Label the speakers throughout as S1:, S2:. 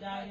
S1: यार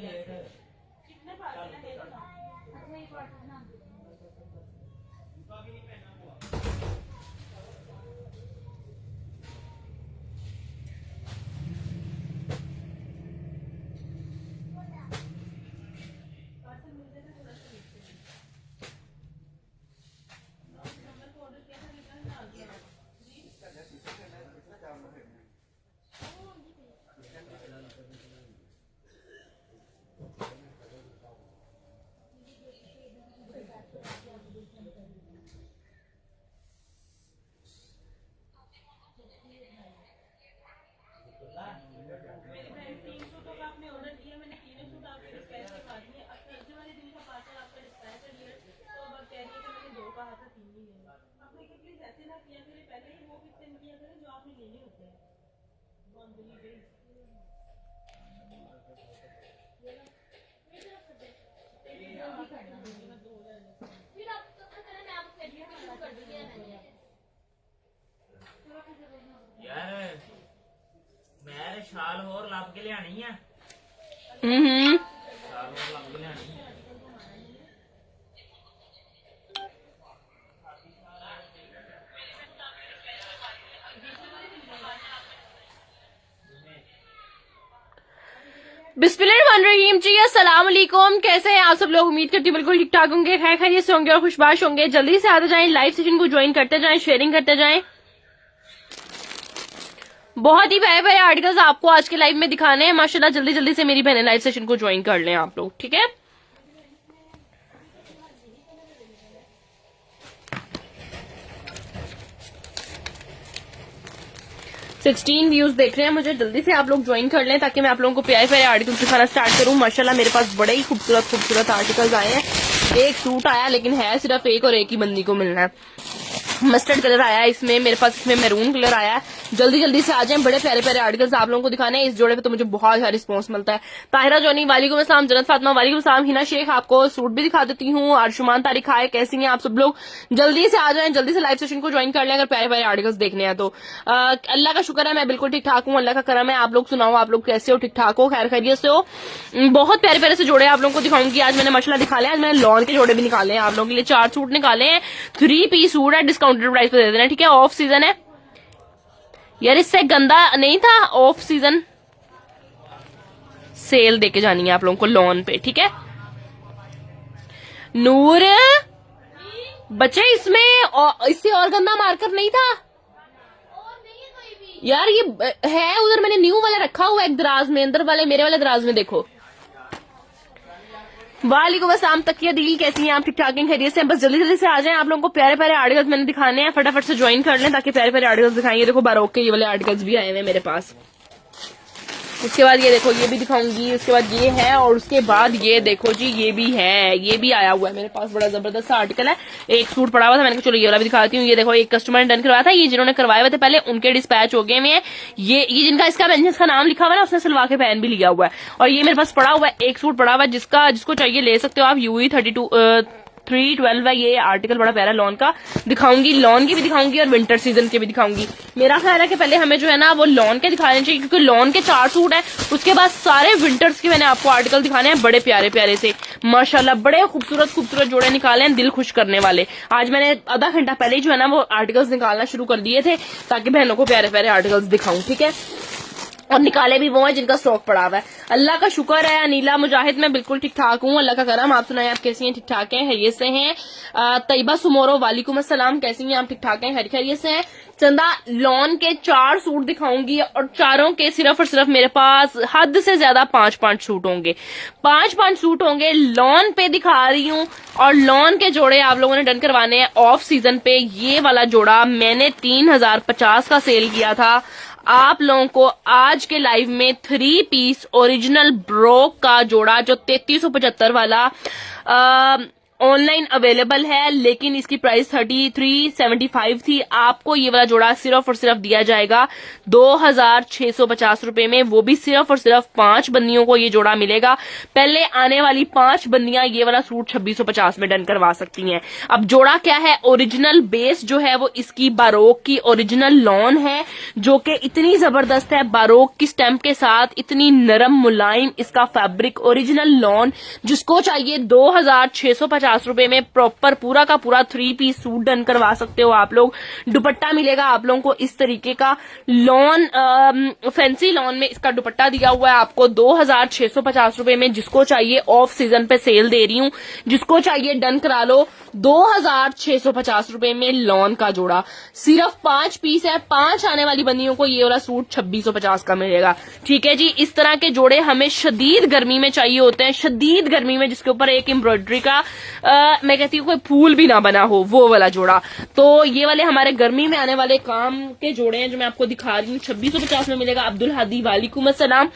S1: मैं शाल होर लभ के लियानी है। शाल होर लभ के लियानी है।
S2: बिस्मिल्लाहिर्रहमानिर्रहीम जी, अस्सलाम वालेकुम। कैसे हैं आप सब लोग? उम्मीद करती हूँ बिल्कुल ठीक ठाक होंगे, खैर खैरियत से होंगे और खुशबाश होंगे। जल्दी से आते जाएं, लाइव सेशन को ज्वाइन करते जाएं, शेयरिंग करते जाएं। बहुत ही प्यारे प्यारे आर्टिकल्स आपको आज के लाइव में दिखाने हैं माशाल्लाह। जल्दी जल्दी से मेरी बहनें लाइव सेशन को ज्वाइन कर लें आप लोग, ठीक है। सिक्सटीन व्यूज देख रहे हैं मुझे, जल्दी से आप लोग ज्वाइन कर लें ताकि मैं आप लोगों को प्यारे प्यारे आर्टिकल्स दिखाना स्टार्ट करूं। माशाल्लाह मेरे पास बड़े ही खूबसूरत खूबसूरत आर्टिकल्स आए हैं। एक सूट आया लेकिन है सिर्फ एक और एक ही बंदी को मिलना है। मस्टर्ड कलर आया है इसमें, मेरे पास इसमें मैरून कलर आया है। जल्दी जल्दी से आ जाएं, बड़े प्यारे प्यारे आर्टिकल्स आप लोगों को दिखाने हैं। इस जोड़े पे तो मुझे बहुत सारा रिस्पांस मिलता है। ताहिरा जोनी वालेकुम अस्सलाम, जन्नत फातिमा वालेकुम अस्सलाम, हिना शेख आपको सूट भी दिखा देती हूँ। अर्शुमान तारिक हाय, कैसी हैं आप सब लोग? जल्दी से आ जाएं, जल्दी से लाइव सेशन को ज्वाइन कर लें अगर प्यारे प्यारे आर्टिकल्स देखने हैं तो। अल्लाह का शुक्र है मैं बिल्कुल ठीक ठाक हूँ, अल्लाह का करम है। आप लोग सुनाओ, आप लोग कैसे हो? ठीक ठाक हो? खैर खैरियत से हो? बहुत प्यारे प्यारे से जोड़े आप लोगों को दिखाऊंगी आज। मैंने माशाल्लाह दिखा लिया, आज मैंने लॉन के जोड़े भी निकाले हैं आप लोगों के लिए। 4 सूट निकाले हैं, 3 पीस सूट है, डिस्काउंटेड प्राइस पे दे देना, ठीक है। ऑफ सीजन है यार, इससे गंदा नहीं था। ऑफ सीजन सेल देके जानी है आप लोगों को लॉन पे, ठीक है। नूर बच्चे इसमें इससे और गंदा मार्कर नहीं था यार। ये है उधर, मैंने न्यू वाला रखा हुआ है एक दराज में, अंदर वाले मेरे वाले दराज में देखो। वालेकुम अस्सलाम तकिया दिल, कैसी हैं आप? ठीक ठाक हैं, खैरियत से? बस जल्दी जल्दी से आ जाएं, आप लोगों को प्यारे प्यारे आर्टिकल्स मैंने दिखाने हैं। फटाफट से ज्वाइन कर लें ताकि प्यारे प्यारे आर्टिकल्स दिखाएंगे। देखो बारोक के ये वाले आर्टिकल्स भी आए हुए मेरे पास। उसके बाद ये देखो, ये भी दिखाऊंगी। उसके बाद ये है, और उसके बाद ये देखो जी, ये भी है, ये भी आया हुआ है मेरे पास। बड़ा जबरदस्त आर्टिकल है। एक सूट पड़ा हुआ था, मैंने कहा चलो ये वाला भी दिखाती हूँ। ये देखो, एक कस्टमर ने डन करवाया था, ये जिन्होंने करवाए हुए थे पहले उनके डिस्पैच हो गए हुए हैं। ये जिनका इसका नाम लिखा हुआ है ना, उसने सिलवा के पहन भी लिया हुआ है। और ये मेरे पास पड़ा हुआ है, एक सूट पड़ा हुआ है, जिसको चाहिए ले सकते हो आप। यूई 312 है ये आर्टिकल, बड़ा प्यारा लॉन का दिखाऊंगी। लॉन की भी दिखाऊंगी और विंटर सीजन के भी दिखाऊंगी। मेरा ख्याल है कि पहले हमें जो है ना वो लॉन के दिखाने चाहिए, क्योंकि लॉन के 4 सूट है। उसके बाद सारे विंटर्स के मैंने आपको आर्टिकल दिखाने हैं, बड़े प्यारे प्यारे से माशाल्लाह। बड़े खूबसूरत खूबसूरत जोड़े निकाले हैं, दिल खुश करने वाले। आज मैंने आधा घंटा पहले ही जो है ना वो आर्टिकल्स निकालना शुरू कर दिए थे ताकि बहनों को प्यारे प्यारे आर्टिकल्स दिखाऊं, ठीक है। और निकाले भी वो है जिनका स्टॉक पड़ा हुआ है। अल्लाह का शुक्र है। अनीला मुजाहिद मैं बिल्कुल ठीक ठाक हूँ, अल्लाह का करम। आप सुनाएं, आप कैसी हैं? ठीक ठाक हैं, खैरियत से हैं? तैयबा सुमोरो वालेकुम अस्सलाम, कैसी हैं आप? ठीक ठाक हैं, खैरियत से हैं? चंदा लॉन के 4 सूट दिखाऊंगी और चारों के सिर्फ और सिर्फ मेरे पास हद से ज्यादा 5-5 सूट होंगे। 5-5 सूट होंगे, लॉन पे दिखा रही हूँ। और लॉन के जोड़े आप लोगों ने डन करवाने हैं ऑफ सीजन पे। ये वाला जोड़ा मैंने 3050 का सेल किया था। आप लोगों को आज के लाइव में 3 पीस ओरिजिनल ब्रोक का जोड़ा, जो 3375 वाला ऑनलाइन अवेलेबल है, लेकिन इसकी प्राइस 3375 थी। आपको ये वाला जोड़ा सिर्फ और सिर्फ दिया जाएगा 2650 रुपए में, वो भी सिर्फ और सिर्फ 5 बंदियों को ये जोड़ा मिलेगा। पहले आने वाली 5 बंदियां ये वाला सूट 2650 में डन करवा सकती हैं। अब जोड़ा क्या है, ओरिजिनल बेस जो है वो इसकी बारोक की ओरिजिनल लॉन है, जो कि इतनी जबरदस्त है, बारोक की स्टैम्प के साथ, इतनी नरम मुलायम इसका फैब्रिक, ओरिजिनल लॉन। जिसको चाहिए 2650 रुपए में प्रॉपर पूरा का पूरा 3 पीस सूट डन करवा सकते हो आप लोग। दुपट्टा मिलेगा आप लोगों को इस तरीके का लॉन, फैंसी लॉन में इसका दुपट्टा दिया हुआ है आपको 2650 रुपए में। जिसको चाहिए ऑफ सीजन पे सेल दे रही हूं, जिसको चाहिए डन करा लो 2650 रुपए में लॉन का जोड़ा। सिर्फ 5 पीस है, 5 आने वाली बंदियों को ये वाला सूट 2650 का मिलेगा। ठीक है जी, इस तरह के जोड़े हमें शदीद गर्मी में चाहिए होते हैं, शदीद गर्मी में, जिसके ऊपर एक एम्ब्रॉयडरी का मैं कहती हूँ कोई फूल भी ना बना हो, वो वाला जोड़ा। तो ये वाले हमारे गर्मी में आने वाले काम के जोड़े हैं जो मैं आपको दिखा रही हूँ। 2650 में मिलेगा। अब्दुल हादी वालेकुम अस्सलाम।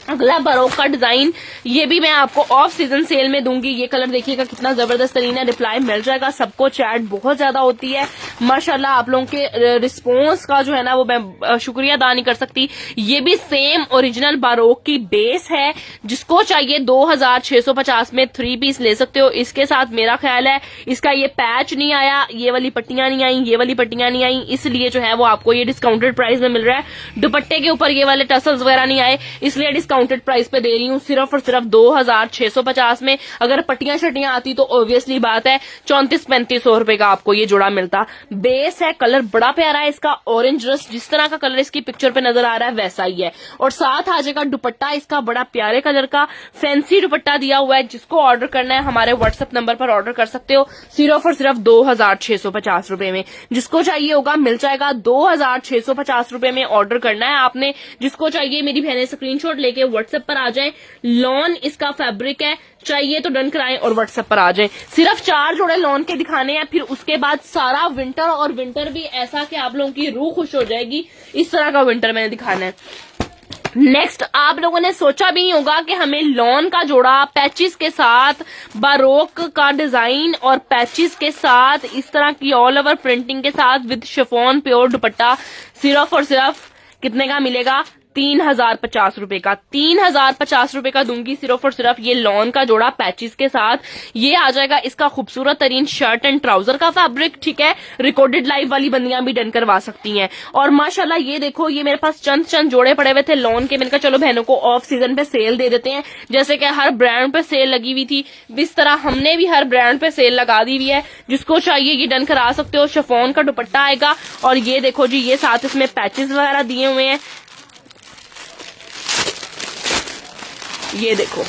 S2: अगला बारोक का डिजाइन, ये भी मैं आपको ऑफ सीजन सेल में दूंगी। ये कलर देखिएगा कितना जबरदस्त तरीन है, रिप्लाई मिल जाएगा सबको, चैट बहुत ज्यादा होती है माशाल्लाह। आप लोगों के रिस्पॉन्स का जो है ना वो मैं शुक्रिया अदा नहीं कर सकती। ये भी सेम ओरिजिनल बारोक की बेस है, जिसको चाहिए 2650 में 3 पीस ले सकते हो। इसके साथ मेरा ख्याल है इसका ये पैच नहीं आया, ये वाली पट्टियां नहीं आई, ये वाली पट्टियां नहीं आई, इसलिए जो है वो आपको ये डिस्काउंटेड प्राइस में मिल रहा है। दुपट्टे के ऊपर ये वाले टसल्स वगैरह नहीं आए, इसलिए डिस्काउंटेड प्राइस पे दे रही हूँ सिर्फ और सिर्फ 2650 में। अगर पट्टियां शटियां आती तो ऑब्वियसली बात है 3400-3500 रुपए का आपको ये जोड़ा मिलता। बेस है, कलर बड़ा प्यारा है इसका, ऑरेंज रस्ट, जिस तरह का कलर इसकी पिक्चर पे नजर आ रहा है वैसा ही है। और साथ आ जाएगा दुपट्टा इसका बड़ा प्यारे कलर का फैंसी दुपट्टा दिया हुआ है। जिसको ऑर्डर करना है हमारे व्हाट्सएप नंबर पर ऑर्डर कर सकते हो सिर्फ और सिर्फ 2650 रुपए में। जिसको चाहिए होगा मिल जाएगा। 2650 रुपए में ऑर्डर करना है आपने। जिसको चाहिए मेरी बहनें स्क्रीनशॉट लेके व्हाट्सएप पर आ जाएं। लॉन इसका फैब्रिक है, चाहिए तो डन कराएं और व्हाट्सएप पर आ जाएं। सिर्फ 4 जोड़े लॉन के दिखाने हैं, फिर उसके बाद सारा विंटर, और विंटर भी ऐसा कि आप लोगों की रूह खुश हो जाएगी, इस तरह का विंटर मैंने दिखाना है। नेक्स्ट, आप लोगों ने सोचा भी नहीं होगा कि हमें लॉन का जोड़ा पैचेस के साथ, बारोक का डिजाइन और पैचेस के साथ, इस तरह की ऑल ओवर प्रिंटिंग के साथ विद शिफॉन प्योर दुपट्टा सिर्फ और सिर्फ कितने का मिलेगा? 3050 रुपए का। 3050 रुपए का दूंगी सिर्फ और सिर्फ ये लॉन का जोड़ा पैचेस के साथ। ये आ जाएगा इसका खूबसूरत तरीन शर्ट एंड ट्राउजर का फैब्रिक। ठीक है, रिकॉर्डेड लाइव वाली बंदियां भी डन करवा सकती हैं। और माशाल्लाह ये देखो, ये मेरे पास चंद जोड़े पड़े हुए थे लॉन के। मैंने कहा चलो बहनों को ऑफ सीजन पे सेल दे देते हैं, जैसे कि हर ब्रांड पे सेल लगी हुई थी, इस तरह हमने भी हर ब्रांड पे सेल लगा दी हुई है। जिसको चाहिए ये डन करा सकते हो। शिफॉन का दुपट्टा आएगा और ये देखो जी, ये साथ इसमें पैचेस वगैरह दिए हुए हैं। ये देखो,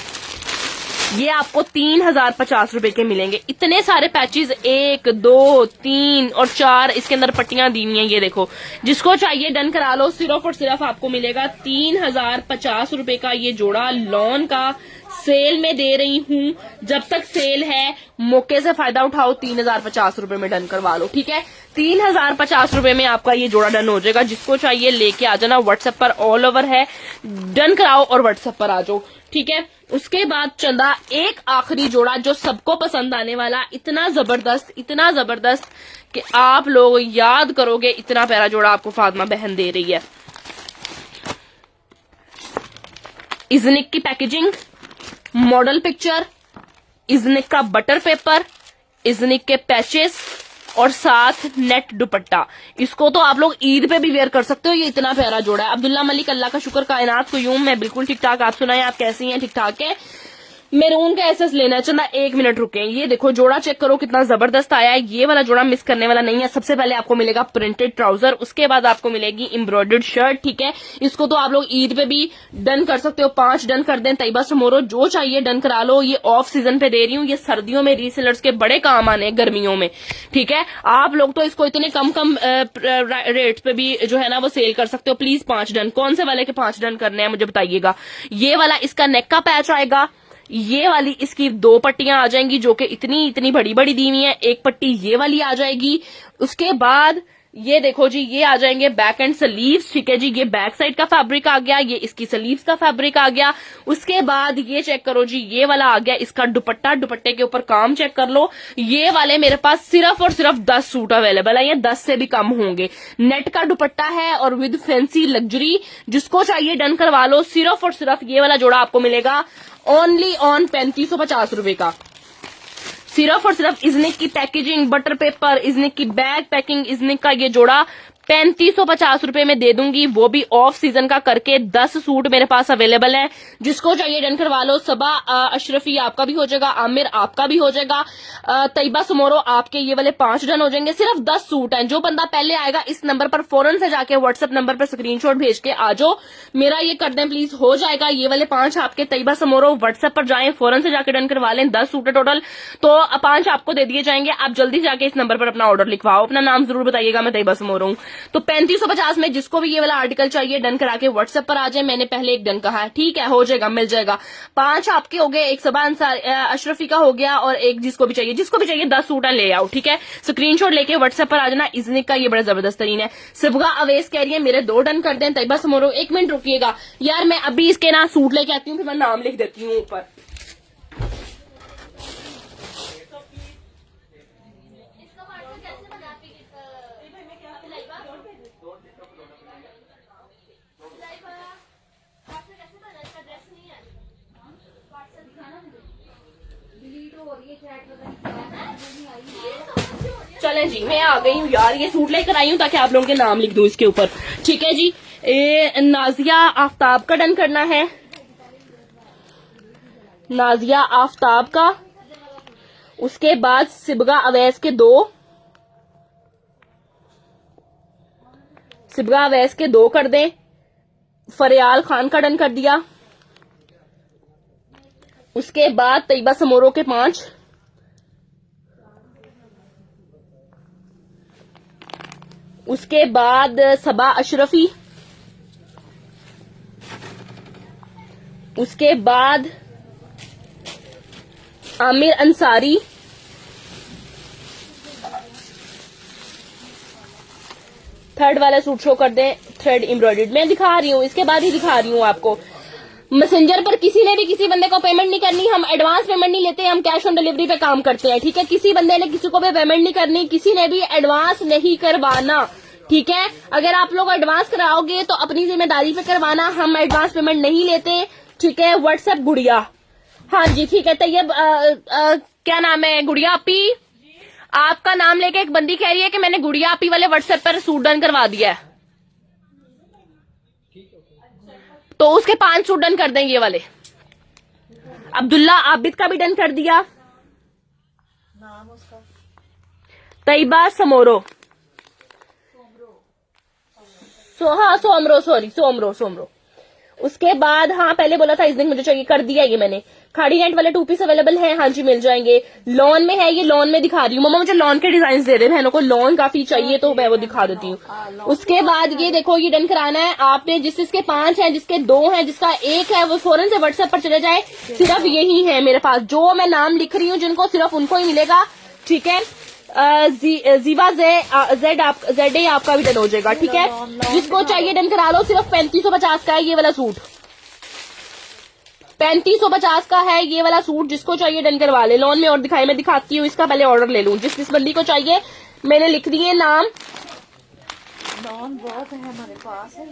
S2: ये आपको 3050 रुपए के मिलेंगे। इतने सारे पैचेस, 1 2 3 और 4 इसके अंदर पट्टियां दी हुई हैं। ये देखो, जिसको चाहिए डन करा लो। सिर्फ और सिर्फ आपको मिलेगा 3050 रुपए का ये जोड़ा लॉन का। सेल में दे रही हूं, जब तक सेल है मौके से फायदा उठाओ। 3050 रुपए में डन करवा लो। ठीक है, 3050 रुपए में आपका ये जोड़ा डन हो जाएगा। जिसको चाहिए लेके आ जाना, व्हाट्सएप पर ऑल ओवर है, डन कराओ और व्हाट्सएप पर आ जाओ। ठीक है, उसके बाद चंदा एक आखिरी जोड़ा जो सबको पसंद आने वाला, इतना जबरदस्त कि आप लोग याद करोगे, इतना प्यारा जोड़ा आपको फातिमा बहन दे रही है। इजनिक की पैकेजिंग, मॉडल पिक्चर, इजनिक का बटर पेपर, इजनिक के पैचेस और साथ नेट दुपट्टा। इसको तो आप लोग ईद पे भी वेयर कर सकते हो। ये इतना प्यारा जोड़ा है। अब्दुल्ला मलिक, अल्लाह का शुक्र कायनात को यूं, मैं बिल्कुल ठीक ठाक। आप सुनाएं, आप कैसी हैं? ठीक ठाक है। मेरून का एसएस लेना है चंदा, 1 मिनट रुके। ये देखो जोड़ा चेक करो कितना जबरदस्त आया है। ये वाला जोड़ा मिस करने वाला नहीं है। सबसे पहले आपको मिलेगा प्रिंटेड ट्राउजर, उसके बाद आपको मिलेगी एम्ब्रॉयडर्ड शर्ट। ठीक है, इसको तो आप लोग ईद पे भी डन कर सकते हो। 5 डन कर दें, तैयबा समोरो जो चाहिए डन करा लो। ये ऑफ सीजन पे दे रही हूँ, ये सर्दियों में रीसेलर्स के बड़े काम आने गर्मियों में। ठीक है, आप लोग तो इसको इतने कम रेट पे भी जो है ना वो सेल कर सकते हो। प्लीज 5 डन, कौन से वाले के 5 डन करने हैं मुझे बताइएगा। ये वाला इसका नेक का पैच आएगा, ये वाली इसकी 2 पट्टियां आ जाएंगी जो कि इतनी बड़ी दी हुई है। एक पट्टी ये वाली आ जाएगी। उसके बाद ये देखो जी, ये आ जाएंगे बैक एंड स्लीव्स, ठीक है जी। ये बैक साइड का फैब्रिक आ गया, ये इसकी स्लीव्स का फैब्रिक आ गया। उसके बाद ये चेक करो जी, ये वाला आ गया इसका दुपट्टा। दुपट्टे के ऊपर काम चेक कर लो। ये वाले मेरे पास सिर्फ और सिर्फ 10 सूट अवेलेबल है, ये 10 से भी कम होंगे। नेट का दुपट्टा है और विद फैंसी लग्जरी, जिसको चाहिए डन करवा लो। सिर्फ और सिर्फ ये वाला जोड़ा आपको मिलेगा ओनली ऑन 3550 रुपए का। सिर्फ और सिर्फ इजनिक की पैकेजिंग, बटर पेपर, इजनिक की बैग पैकिंग, इजनिक का ये जोड़ा 3550 रुपए में दे दूंगी, वो भी ऑफ सीजन का करके। 10 सूट मेरे पास अवेलेबल है, जिसको चाहिए डन करवा लो। सबा अशरफी आपका भी हो जाएगा, आमिर आपका भी हो जाएगा, तैयबा समोरो आपके ये वाले 5 डन हो जाएंगे। सिर्फ 10 सूट हैं। जो बंदा पहले आएगा इस नंबर पर फौरन से जाके व्हाट्सएप नंबर पर स्क्रीनशॉट भेज के आ जाओ, मेरा ये कर दें प्लीज, हो जाएगा। ये वाले 5 आपके तैयबा समोरो, व्हाट्सएप पर जाएं, फौरन से जाके डन करवा लें। 10 सूट है टोटल, तो 5 आपको दे दिए जाएंगे। आप जल्दी जाके इस नंबर पर अपना ऑर्डर लिखवाओ, अपना नाम जरूर बताइएगा, मैं तैयबा समोरो हूं। तो 3550 में जिसको भी ये वाला आर्टिकल चाहिए डन करा के व्हाट्सएप पर आ जाए। मैंने पहले एक डन कहा है, ठीक है, हो जाएगा, मिल जाएगा। 5 आपके हो गए, एक सबा अशरफी का हो गया और एक जिसको भी चाहिए 10 सूट ले आओ, ठीक है। स्क्रीनशॉट लेके व्हाट्सएप पर आ जाना। इजनिक का ये बड़ा जबरदस्त तरीन है। सिबगा अवेस कह रही है मेरे 2 डन कर दें। तैयबा समोरो 1 मिनट रुकिएगा यार, मैं अभी इसके ना सूट लेके आती हूँ, फिर मैं नाम लिख देती हूँ ऊपर। चलें जी, मैं आ गई हूँ यार, ये सूट लेकर आई हूँ ताकि आप लोगों के नाम लिख दूं इसके ऊपर, ठीक है जी। नाजिया आफ्ताब का डन करना है, नाजिया आफ्ताब का। उसके बाद सिबगा अवैस के 2, सिबगा अवैस के 2 कर दें। फरियाल खान का डन कर दिया। उसके बाद तैयबा समोरो के 5, उसके बाद सबा अशरफी, उसके बाद आमिर अंसारी, थर्ड वाला सूट शो कर दें, थ्रेड एम्ब्रॉयडर्ड। मैं दिखा रही हूँ, इसके बाद ही दिखा रही हूँ आपको। मैसेंजर पर किसी ने भी किसी बंदे को पेमेंट नहीं करनी, हम एडवांस पेमेंट नहीं लेते, हम कैश ऑन डिलीवरी पे काम करते हैं, ठीक है। किसी बंदे ने किसी को भी पेमेंट नहीं करनी, किसी ने भी एडवांस नहीं करवाना, ठीक है। अगर आप लोग एडवांस कराओगे तो अपनी जिम्मेदारी पे करवाना, हम एडवांस पेमेंट नहीं लेते, ठीक है। व्हाट्सएप गुड़िया, हाँ जी ठीक है। तैयब क्या नाम है, गुड़िया अपी, आपका नाम लेके एक बंदी कह रही है कि मैंने गुड़िया अपी वाले व्हाट्सएप पर सूट डन करवा दिया है, तो उसके 5 सूट डन कर दें ये वाले। अब्दुल्ला आबिद का भी डन कर दिया। नाम उसका तैयबा समोरो, हाँ सोमरो, सॉरी सोमरो। उसके बाद हाँ पहले बोला था इस दिन मुझे चाहिए, कर दिया ये मैंने। खाड़ी हैंड वाले 2 पीस अवेलेबल हैं, हाँ जी मिल जाएंगे। लॉन में है, ये लॉन में दिखा रही हूँ। मम्मा मुझे लॉन के डिजाइन दे रहे हैं, बहनों को लॉन काफी चाहिए तो मैं वो दिखा देती हूँ। उसके बाद ये देखो, ये डन कराना है आपने। जिसके 5 हैं, जिसके 2 हैं, जिसका 1 है, वो फौरन से व्हाट्सएप पर चले जाए। सिर्फ यही है मेरे पास, जो मैं नाम लिख रही हूँ जिनको, सिर्फ उनको ही मिलेगा, ठीक है। जीवा जेड आपका भी डन हो जाएगा, ठीक है। जिसको चाहिए डन करा लो। सिर्फ 3550 का है ये वाला सूट, 3550 का है ये वाला सूट। जिसको चाहिए डन करवा ले। लॉन में और दिखाई, मैं दिखाती हूँ, इसका पहले ऑर्डर ले लूं। जिस बंदी को चाहिए मैंने लिख दिए नाम। लॉन बहुत है हमारे पास है।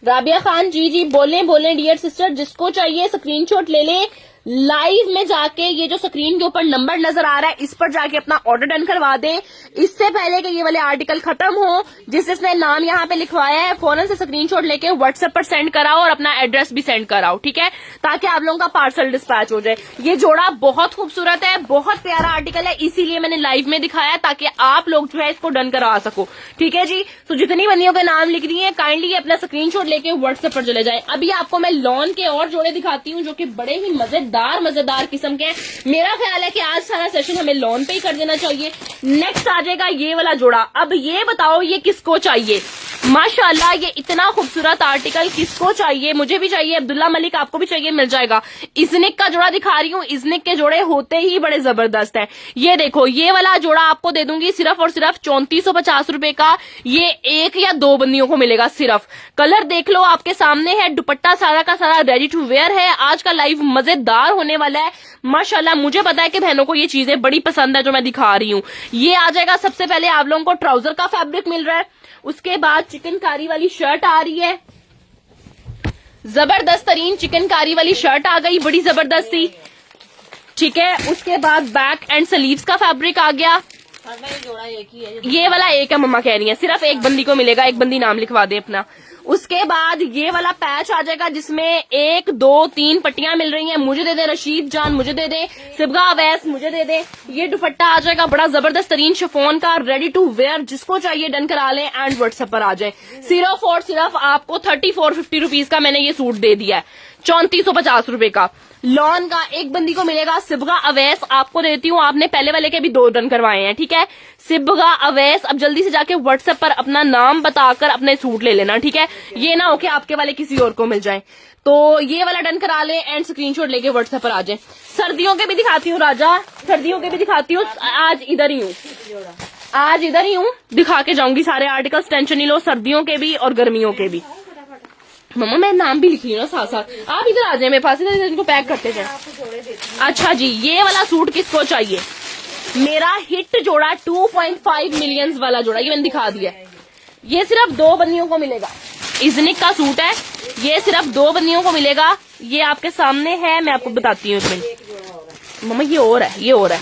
S2: राबिया खान, जी बोलें डियर सिस्टर। जिसको चाहिए स्क्रीनशॉट ले लें, लाइव में जाके ये जो स्क्रीन के ऊपर नंबर नजर आ रहा है इस पर जाके अपना ऑर्डर डन करवा दें, इससे पहले कि ये वाले आर्टिकल खत्म हो। जिसने नाम यहाँ पे लिखवाया है फौरन से स्क्रीनशॉट लेके व्हाट्सएप पर सेंड कराओ और अपना एड्रेस भी सेंड कराओ, ठीक है, ताकि आप लोगों का पार्सल डिस्पैच हो जाए। ये जोड़ा बहुत खूबसूरत है, बहुत प्यारा आर्टिकल है, इसीलिए मैंने लाइव में दिखाया ताकि आप लोग जो है इसको डन करवा सको, ठीक है जी। तो जितनी बंदियों के नाम लिख दिए काइंडली अपना स्क्रीनशॉट लेके व्हाट्सएप पर चले जाए। अभी आपको मैं लॉन के और जोड़े दिखाती हूँ जो कि बड़े ही मजेदार किस्म के हैं। मेरा ख्याल है कि आज सारा सेशन हमें लॉन पे ही कर देना चाहिए। नेक्स्ट आ जाएगा ये वाला जोड़ा। अब ये बताओ ये किसको चाहिए, माशाल्लाह ये इतना खूबसूरत आर्टिकल किसको चाहिए, मुझे भी चाहिए, अब्दुल्ला मलिक आपको भी चाहिए, मिल जाएगा। इजनिक का जोड़ा दिखा रही हूँ, इजनिक के जोड़े होते ही बड़े जबरदस्त है। ये देखो ये वाला जोड़ा आपको दे दूंगी सिर्फ और सिर्फ 3450 रुपए का। ये एक या दो बंदियों को मिलेगा सिर्फ। कलर देख लो आपके सामने है, दुपट्टा सारा का सारा रेडी टू वेयर है। आज का लाइव मजेदार होने वाला है माशाल्लाह। मुझे पता है कि बहनों को ये चीजें बड़ी पसंद है जो मैं दिखा रही हूँ। ये आ जाएगा सबसे पहले आप लोगों को ट्राउजर का फैब्रिक मिल रहा है, उसके बाद चिकनकारी वाली शर्ट आ रही है, जबरदस्त तरीन चिकनकारी वाली शर्ट आ गई, बड़ी जबरदस्त सी, ठीक है। उसके बाद बैक एंड स्लीव्स का फैब्रिक आ गया।
S3: जोड़ा एक ही है,
S2: ये वाला एक है, मम्मा कह रही है, सिर्फ एक बंदी को मिलेगा, एक बंदी नाम लिखवा दे अपना। उसके बाद ये वाला पैच आ जाएगा जिसमें 1 2 3 पट्टियां मिल रही हैं। मुझे दे दे रशीद जान, मुझे दे दे सिबगा अवैस, मुझे दे दे। ये दुपट्टा आ जाएगा बड़ा जबरदस्त तरीन शिफॉन का, रेडी टू वेयर, जिसको चाहिए डन करा लें एंड व्हाट्सएप पर आ जाए। सिर्फ और सिर्फ आपको 3450 रुपीज का मैंने ये सूट दे दिया है, 3450 रुपए का। लॉन का एक बंदी को मिलेगा, सिबगा अवैस आपको देती हूँ, आपने पहले वाले के भी 2 डन करवाए हैं, ठीक है। सिबगा अवैस अब जल्दी से जाके व्हाट्सएप पर अपना नाम बताकर अपने सूट ले लेना, ठीक है। ये ना हो कि आपके वाले किसी और को मिल जाए। तो ये वाला डन करा ले एंड स्क्रीनशॉट लेके व्हाट्सएप पर आ जाए। सर्दियों के भी दिखाती हूँ राजा, सर्दियों के भी दिखाती हूँ। आज इधर ही हूँ, आज इधर ही हूँ, दिखा के जाऊंगी सारे आर्टिकल्स, टेंशन नहीं लो, सर्दियों के भी और गर्मियों के भी। मम्मा मैं नाम भी लिख रही हूँ ना साथ साथ, आप इधर आ जाए मेरे पास, इधर इनको पैक करते जाए। अच्छा जी, ये वाला सूट किसको चाहिए? मेरा हिट जोड़ा 2.5 मिलियंस वाला जोड़ा, ये मैंने दिखा दिया। ये सिर्फ 2 बंदियों को मिलेगा, इजनिक का सूट है, ये सिर्फ 2 बंदियों को मिलेगा। ये आपके सामने है, मैं आपको बताती हूँ एक मिनट। मम्मा ये और है, ये और है,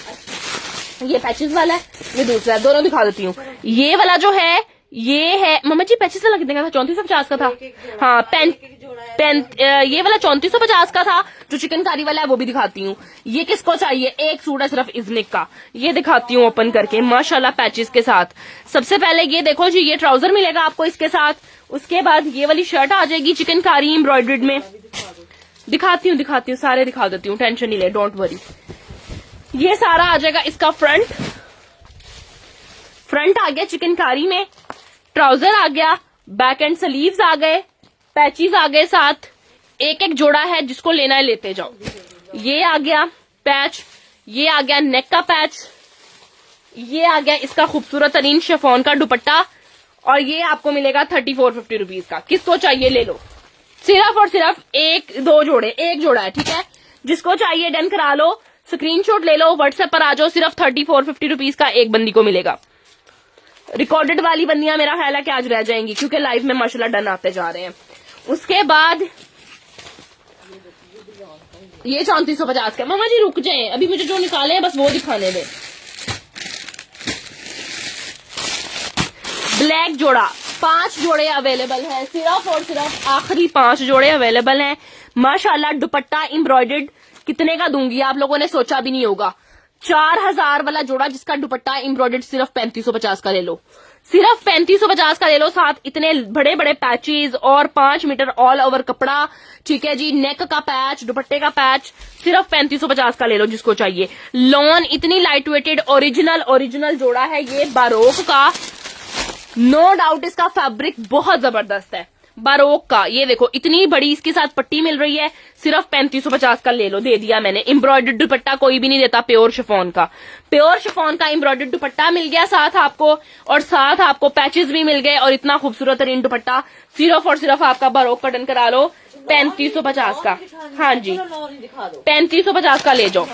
S2: ये पैचेस वाला है, ये दूसरा है, दोनों दिखा देती हूँ। ये वाला जो है ये है, मम्मा जी 25 वाला कितने का था? 3450 का था। हाँ ये वाला 3450 का था। जो चिकनकारी वाला है वो भी दिखाती हूँ। ये किसको चाहिए? एक सूट है सिर्फ इजनिक का, ये दिखाती हूँ ओपन करके माशाल्लाह पैचेस के साथ। सबसे पहले ये देखो जी, ये ट्राउजर मिलेगा आपको इसके साथ। उसके बाद ये वाली शर्ट आ जाएगी चिकनकारी एम्ब्रॉयडर्ड में, दिखाती हूँ सारे दिखा देती हूँ, टेंशन नहीं ले, डोंट वरी। ये सारा आ जाएगा इसका फ्रंट आ गया चिकनकारी में, ट्राउजर आ गया, बैक एंड स्लीव्स आ गए, पैचेस आ गए साथ, एक एक जोड़ा है, जिसको लेना है लेते जाओ। ये आ गया पैच, ये आ गया नेक का पैच, ये आ गया इसका खूबसूरत तरीन शिफॉन का दुपट्टा, और ये आपको मिलेगा 3450 रुपीज का। किसको चाहिए ले लो, सिर्फ और सिर्फ 1 2 जोड़े, एक जोड़ा है, ठीक है। जिसको चाहिए डन करा लो, स्क्रीनशॉट ले लो, व्हाट्सएप पर आ जाओ, सिर्फ 3450 रुपीज का एक बंदी को मिलेगा। रिकॉर्डेड वाली बंदियां मेरा ख्याल है कि आज रह जाएंगी, क्योंकि लाइव में माशाल्लाह डन आते जा रहे हैं। उसके बाद ये 3450 का। मामा जी रुक जाएं, अभी मुझे जो निकाले हैं बस वो दिखाने दें। ब्लैक जोड़ा 5 जोड़े अवेलेबल है, सिर्फ और सिर्फ आखिरी 5 जोड़े अवेलेबल हैं माशाल्लाह। दुपट्टा एम्ब्रॉयडर्ड कितने का दूंगी आप लोगों ने सोचा भी नहीं होगा। 4000 वाला जोड़ा जिसका दुपट्टा एम्ब्रॉयडर्ड सिर्फ 3550 का ले लो, सिर्फ 3550 का ले लो। साथ इतने बड़े बड़े पैचेस और 5 मीटर ऑल ओवर कपड़ा, ठीक है जी। नेक का पैच, दुपट्टे का पैच, सिर्फ 3550 का ले लो जिसको चाहिए। लॉन इतनी लाइट वेटेड ओरिजिनल जोड़ा है ये बारोक का, नो डाउट इसका फैब्रिक बहुत जबरदस्त है बारोक का। ये देखो इतनी बड़ी इसके साथ पट्टी मिल रही है, सिर्फ 3550 का ले लो, दे दिया मैंने। एम्ब्रॉयडर्ड दुपट्टा कोई भी नहीं देता, प्योर शिफॉन का एम्ब्रॉयडर्ड दुपट्टा मिल गया साथ आपको, और साथ आपको पैचेस भी मिल गए, और इतना खूबसूरत तरीन दुपट्टा सिर्फ और सिर्फ आपका बारोक का डन करा लो 3550 का। हाँ जी 3550 का ले जाओ,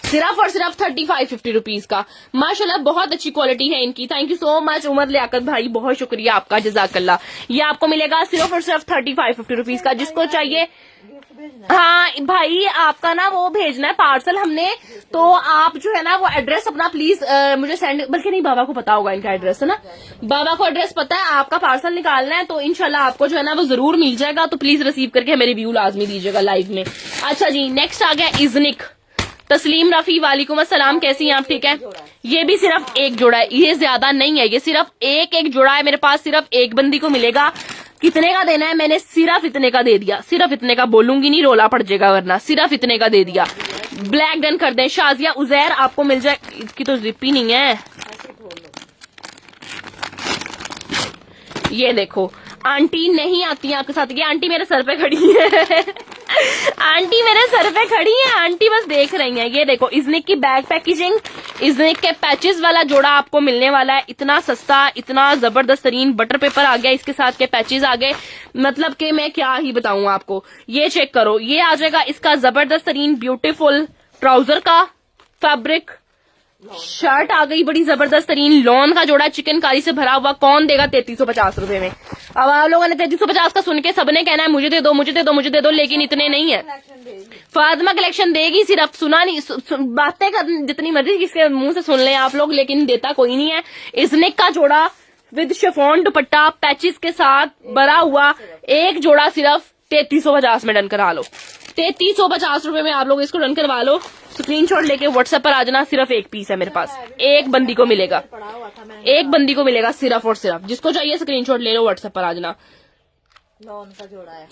S2: सिर्फ और सिर्फ 3550 रुपीज का। माशाल्लाह बहुत अच्छी क्वालिटी है इनकी। Thank you so much Umar Liaquat भाई, बहुत शुक्रिया आपका, जजाकल्ला। ये आपको मिलेगा सिर्फ और सिर्फ 3550 रुपीज का, जिसको चाहिए। हाँ भाई आपका ना वो भेजना है पार्सल हमने, तो आप जो है ना वो एड्रेस अपना प्लीज मुझे सेंड, बल्कि नहीं बाबा को पता होगा इनका एड्रेस, है ना, बाबा को एड्रेस पता है। आपका पार्सल निकालना है तो इंशाल्लाह आपको जो है ना वो जरूर मिल जाएगा, तो प्लीज रिसीव करके हमें रिव्यू लाजमी दीजिएगा लाइव में। अच्छा जी नेक्स्ट आ गया इजनिक। तस्लीम रफी वालेकुम अस्सलाम, कैसी हैं आप? ठीक है। ये भी सिर्फ एक जोड़ा है, ये ज्यादा नहीं है, ये सिर्फ एक जोड़ा है मेरे पास, सिर्फ एक बंदी को मिलेगा। कितने का देना है? मैंने सिर्फ इतने का दे दिया, सिर्फ इतने का, बोलूंगी नहीं रोला पड़ जाएगा वरना, सिर्फ इतने का दे दिया। ब्लैक डन कर दें। शाजिया उजैर आपको मिल जाए, इसकी तो जिप ही नहीं है, ये देखो, आंटी नहीं आती है आपके साथ, ये आंटी मेरे सर पे खड़ी है आंटी मेरे सर पे खड़ी है, आंटी बस देख रही हैं। ये देखो, इज़निक की बैग पैकेजिंग, इज़निक के पैचेस वाला जोड़ा आपको मिलने वाला है। इतना सस्ता, इतना जबरदस्त तरीन बटर पेपर आ गया, इसके साथ के पैचेस आ गए, मतलब कि मैं क्या ही बताऊं आपको। ये चेक करो, ये आ जाएगा इसका जबरदस्त तरीन ब्यूटीफुल ट्राउजर का फैब्रिक, शर्ट आ गई बड़ी जबरदस्त तरीन, लॉन का जोड़ा चिकनकारी से भरा हुआ। कौन देगा 3350 रुपए में? अब आप लोगों ने 3350 का सुन के सबने कहना है मुझे दे दो, मुझे दे दो, मुझे दे दो, लेकिन इतने नहीं है। फातिमा कलेक्शन देगी, सिर्फ सुना नहीं, बातें कर जितनी मर्जी किसके मुंह से सुन लें आप लोग, लेकिन देता कोई नहीं है। इज़निक का जोड़ा विद शिफॉन दुपट्टा पैचेस के साथ भरा हुआ, एक जोड़ा सिर्फ 3350 में डन करा लो। 3350 रुपए में आप लोग इसको डन करवा लो। स्क्रीनशॉट लेके व्हाट्सएप पर आ जाना। सिर्फ एक पीस है मेरे पास, एक बंदी को मिलेगा, एक बंदी को मिलेगा सिर्फ और सिर्फ। जिसको चाहिए स्क्रीनशॉट ले लो, व्हाट्सएप पर आ जाना।
S3: लॉन का जोड़ा है।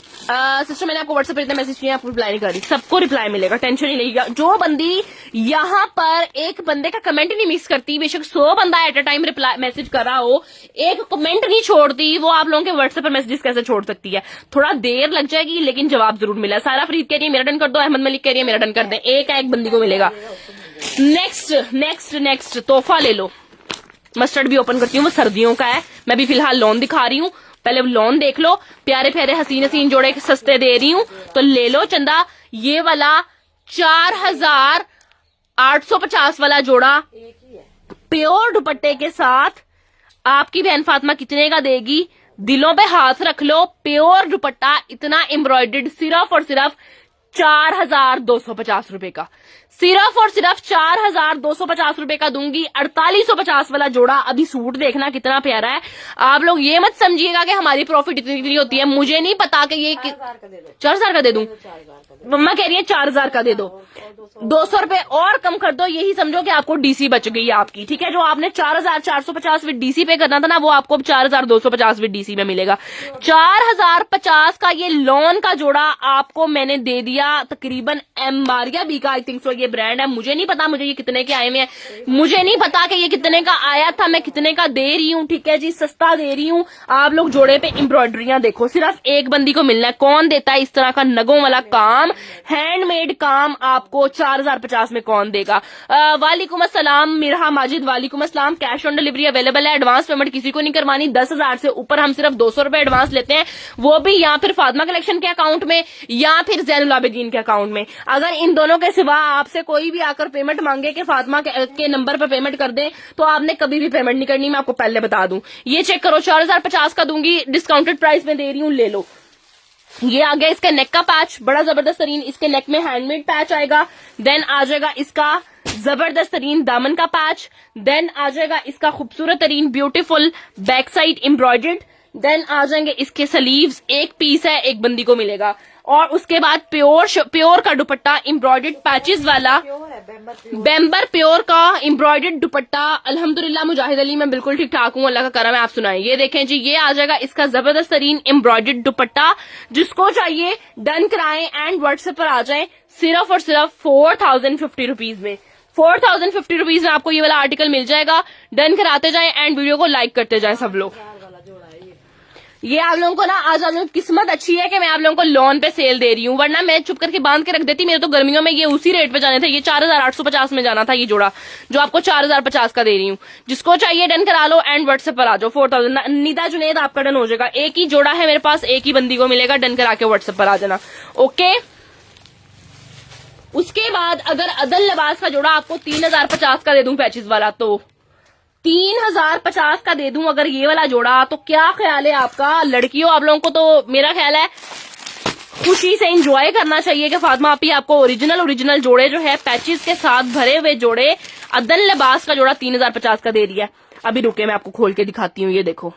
S2: सिस्टर मैंने आपको व्हाट्सएप पर इतने मैसेज किए, आपको रिप्लाई नहीं कर रही, सबको रिप्लाई मिलेगा, टेंशन नहीं लेगा। जो बंदी यहाँ पर एक बंदे का कमेंट नहीं मिस करती, बेशक 100 बंदा at a time reply message कर रहा हो, एक कमेंट नहीं छोड़ती, वो आप लोगों के व्हाट्सएप पर मैसेजेस कैसे छोड़ सकती है? थोड़ा देर लग जाएगी लेकिन जवाब जरूर मिला। सारा फरीद कह रही है मेरा डन कर दो, अहमद मलिक कह रही है मेरा डन कर दे, एक बंदी को मिलेगा। नेक्स्ट तोहफा ले लो। मस्टर्ड भी ओपन करती हूँ, वो सर्दियों का है, मैं भी फिलहाल लॉन दिखा रही हूँ, पहले लॉन देख लो। प्यारे प्यारे हसीन हसीन जोड़े सस्ते दे रही हूँ तो ले लो चंदा। ये वाला 4850 वाला जोड़ा प्योर दुपट्टे के साथ आपकी बहन फातिमा कितने का देगी? दिलों पे हाथ रख लो, प्योर दुपट्टा इतना एम्ब्रॉयडर्ड, सिर्फ और सिर्फ 4250 रुपए का, सिर्फ और सिर्फ 4250 रुपए का दूंगी। 4850 वाला जोड़ा, अभी सूट देखना कितना प्यारा है। आप लोग ये मत समझिएगा कि हमारी प्रॉफिट इतनी होती है, मुझे नहीं पता कि ये 4000 का दे दूं, मम्मा कह रही है 4000 का दे दो, 200 रुपए और कम कर दो, यही समझो कि आपको डीसी बच गई आपकी, ठीक है। जो आपने 4450 विद डीसी पे करना था ना, वो आपको 4250 विद डीसी में मिलेगा। 4050 का ये लॉन का जोड़ा आपको मैंने दे दिया तकरीबन एम्बारिया बी का, आई थिंक सो ये ब्रांड है, मुझे नहीं पता मुझे ये कितने के आए हुए हैं, मुझे नहीं पता कि ये कितने का आया था, मैं कितने का दे रही हूँ, ठीक है जी, सस्ता दे रही हूँ। आप लोग जोड़े पे एम्ब्रॉयडरियां देखो, सिर्फ एक बंदी को मिलना है। कौन देता है इस तरह का नगों वाला काम, हैंडमेड काम आपको 4050 में कौन देगा? वालेकुम अस्सलाम मिरहा माजिद, वालेकुम अस्सलाम। कैश ऑन डिलीवरी अवेलेबल है, एडवांस पेमेंट किसी को नहीं करवानी, 10,000 से ऊपर हम सिर्फ 200 रुपए एडवांस लेते हैं, वो भी या फिर फातिमा कलेक्शन के अकाउंट में या फिर ज़ैनुल आबिदीन के अकाउंट में। अगर इन दोनों के सिवा आपसे कोई भी आकर पेमेंट मांगे कि फातिमा के नंबर पर पेमेंट कर दें, तो आपने कभी भी पेमेंट नहीं करनी, मैं आपको पहले बता दूं। ये चेक करो, 4050 का दूंगी, डिस्काउंटेड प्राइस में दे रही हूं, ले लो। ये आ गया इसका नेक का पैच, बड़ा जबरदस्त तरीन, इसके नेक में हैंडमेड पैच आएगा। देन आ जाएगा इसका जबरदस्त तरीन दामन का पैच। देन आ जाएगा इसका खूबसूरत तरीन beautiful back side embroidered. Then आ जाएंगे इसके स्लीव्स, एक पीस है, एक बंदी को मिलेगा। और उसके बाद प्योर का दुपट्टा एम्ब्रॉयडर्ड पैचेस वाला, बेम्बर प्योर का एम्ब्रॉयडर्ड दुपट्टा। अल्हम्दुलिल्लाह मुजाहिद अली मैं बिल्कुल ठीक ठाक हूँ, अल्लाह का करम है, आप सुनाएं। ये देखें जी, ये आ जाएगा इसका जबरदस्त तरीन एम्ब्रॉयडर्ड दुपट्टा। जिसको चाहिए डन कराएं एंड व्हाट्सएप पर आ जाएं, सिर्फ और सिर्फ 4050 रुपीज में, 4050 रुपीज में आपको ये वाला आर्टिकल मिल जाएगा। डन कराते जाएं एंड वीडियो को लाइक करते जाएं सब लोग। ये आप लोगों को ना, आज आप लोगों की किस्मत अच्छी है कि मैं आप लोगों को लोन पे सेल दे रही हूँ, वरना मैं चुप करके बांध के रख देती। मेरे तो गर्मियों में ये उसी रेट पे जाने थे, ये 4850 में जाना था ये जोड़ा, जो आपको 4050 का दे रही हूँ। जिसको चाहिए डन करा लो एंड व्हाट्सएप पर आ जाओ। 4000 निदा जुनेद आपका डन हो जाएगा, एक ही जोड़ा है मेरे पास, एक ही बंदी को मिलेगा, डन करा के व्हाट्सएप पर आ जाना, ओके। उसके बाद अगर अदल लिबास का जोड़ा आपको 3050 का दे दूं पैचेस वाला, तो 3050 का दे दूं अगर ये वाला जोड़ा, तो क्या ख्याल है आपका? लड़कियों आप लोगों को तो मेरा ख्याल है खुशी से एंजॉय करना चाहिए कि फातिमा आपी आपको ओरिजिनल जोड़े जो है पैचेस के साथ भरे हुए जोड़े, अदल लिबास का जोड़ा 3050 का दे दिया। अभी रुके मैं आपको खोल के दिखाती हूँ, ये देखो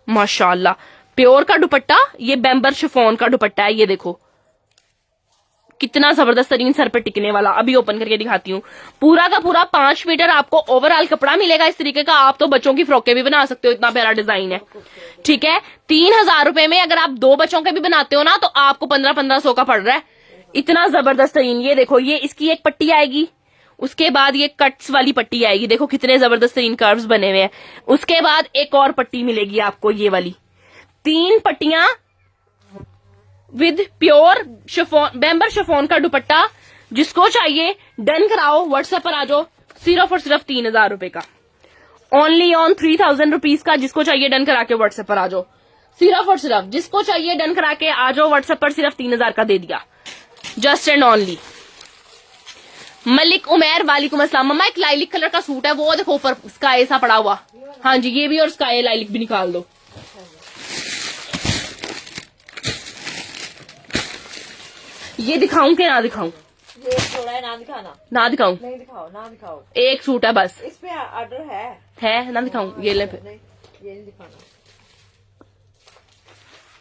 S2: माशाल्लाह, प्योर का दुपट्टा, ये बेम्बर शिफॉन का दुपट्टा है, ये देखो कितना जबरदस्त तरीन सर पे टिकने वाला। अभी ओपन करके दिखाती हूँ। पूरा का पूरा 5 मीटर आपको ओवरऑल कपड़ा मिलेगा इस तरीके का। आप तो बच्चों की फ्रॉकें भी बना सकते हो, इतना प्यारा डिजाइन है, ठीक है। 3000 रुपए में अगर आप 2 बच्चों के भी बनाते हो ना, तो आपको 1500 का पड़ रहा है, इतना जबरदस्त तरीन। ये देखो, ये इसकी एक पट्टी आएगी, उसके बाद ये कट्स वाली पट्टी आएगी, देखो कितने जबरदस्त तरीन कर्व्स बने हुए हैं। उसके बाद एक और पट्टी मिलेगी आपको ये वाली, 3 पट्टियां विद प्योर शिफॉन, बेम्बर शिफॉन का दुपट्टा। जिसको चाहिए डन कराओ, व्हाट्सएप पर आ जाओ, सिर्फ और सिर्फ 3000 रुपए का, ओनली ऑन 3000 रुपीज का। जिसको चाहिए डन करा के व्हाट्सएप पर आ जाओ, सिर्फ और सिर्फ जिसको चाहिए डन करा के आ जाओ व्हाट्सएप पर, सिर्फ 3000 का दे दिया, जस्ट एंड ओनली। मलिक उमेर वालेकुम अस्सलाम। मम्मा एक लाइलिक कलर का सूट है, वो देखो ऊपर स्काई सा पड़ा हुआ। हाँ जी ये भी, और स्काई लाइलिक भी निकाल दो। ये दिखाऊं कि ना दिखाऊं?
S3: ये थोड़ा है, ना दिखाना।
S2: ना दिखाऊं?
S3: नहीं दिखाओ, ना दिखाओ।
S2: एक सूट है बस।
S3: इस पे ऑर्डर है
S2: ना दिखाऊं? ये ले फिर।
S3: नहीं, ये नहीं दिखाना।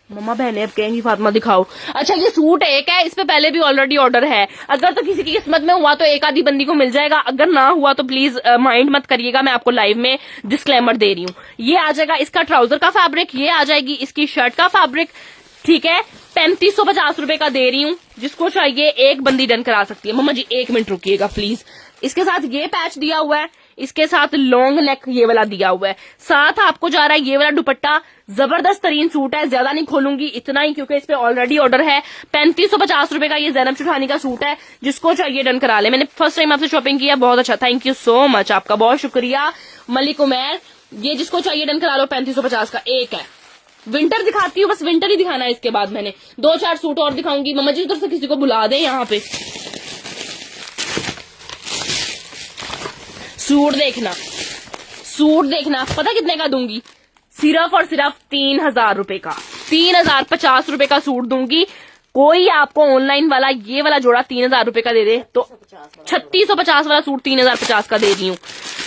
S2: मम्मा बहने अब कहेंगी फातिमा दिखाओ। अच्छा ये सूट एक है, इस पे पहले भी ऑलरेडी ऑर्डर है। अगर तो किसी की किस्मत में हुआ तो एक आधी बंदी को मिल जाएगा, अगर ना हुआ तो प्लीज माइंड मत करिएगा, मैं आपको लाइव में डिस्क्लेमर दे रही हूँ। ये आ जाएगा इसका ट्राउजर का फैब्रिक, ये आ जाएगी इसकी शर्ट का फैब्रिक, ठीक है। 3550 रुपए का दे रही हूँ, जिसको चाहिए एक बंदी डन करा सकती है। मम्मा जी 1 मिनट रुकिएगा प्लीज। इसके साथ ये पैच दिया हुआ है, इसके साथ लॉन्ग नेक ये वाला दिया हुआ है, साथ आपको जा रहा है ये वाला दुपट्टा। जबरदस्त तरीन सूट है, ज्यादा नहीं खोलूंगी, इतना ही क्योंकि इस पे ऑलरेडी ऑर्डर है। 3550 रुपए का ये जैनब चुठानी का सूट है, जिसको चाहिए डन करा ले। मैंने फर्स्ट टाइम आपसे शॉपिंग किया, बहुत अच्छा, थैंक यू सो मच, आपका बहुत शुक्रिया मलिक उमैर। ये जिसको चाहिए डन करा लो, 3550 का एक है। विंटर दिखाती हूँ, बस विंटर ही दिखाना है। इसके बाद मैंने 2-4 सूट और दिखाऊंगी। मम्मा जी उधर से किसी को बुला दे यहाँ पे। सूट देखना, सूट देखना, पता कितने का दूंगी? सिर्फ और सिर्फ 3000 रुपए का, 3050 रुपए का सूट दूंगी। कोई आपको ऑनलाइन वाला ये वाला जोड़ा 3000 रुपए का दे दे तो 3650 वाला सूट 3050 का दे रही हूँ।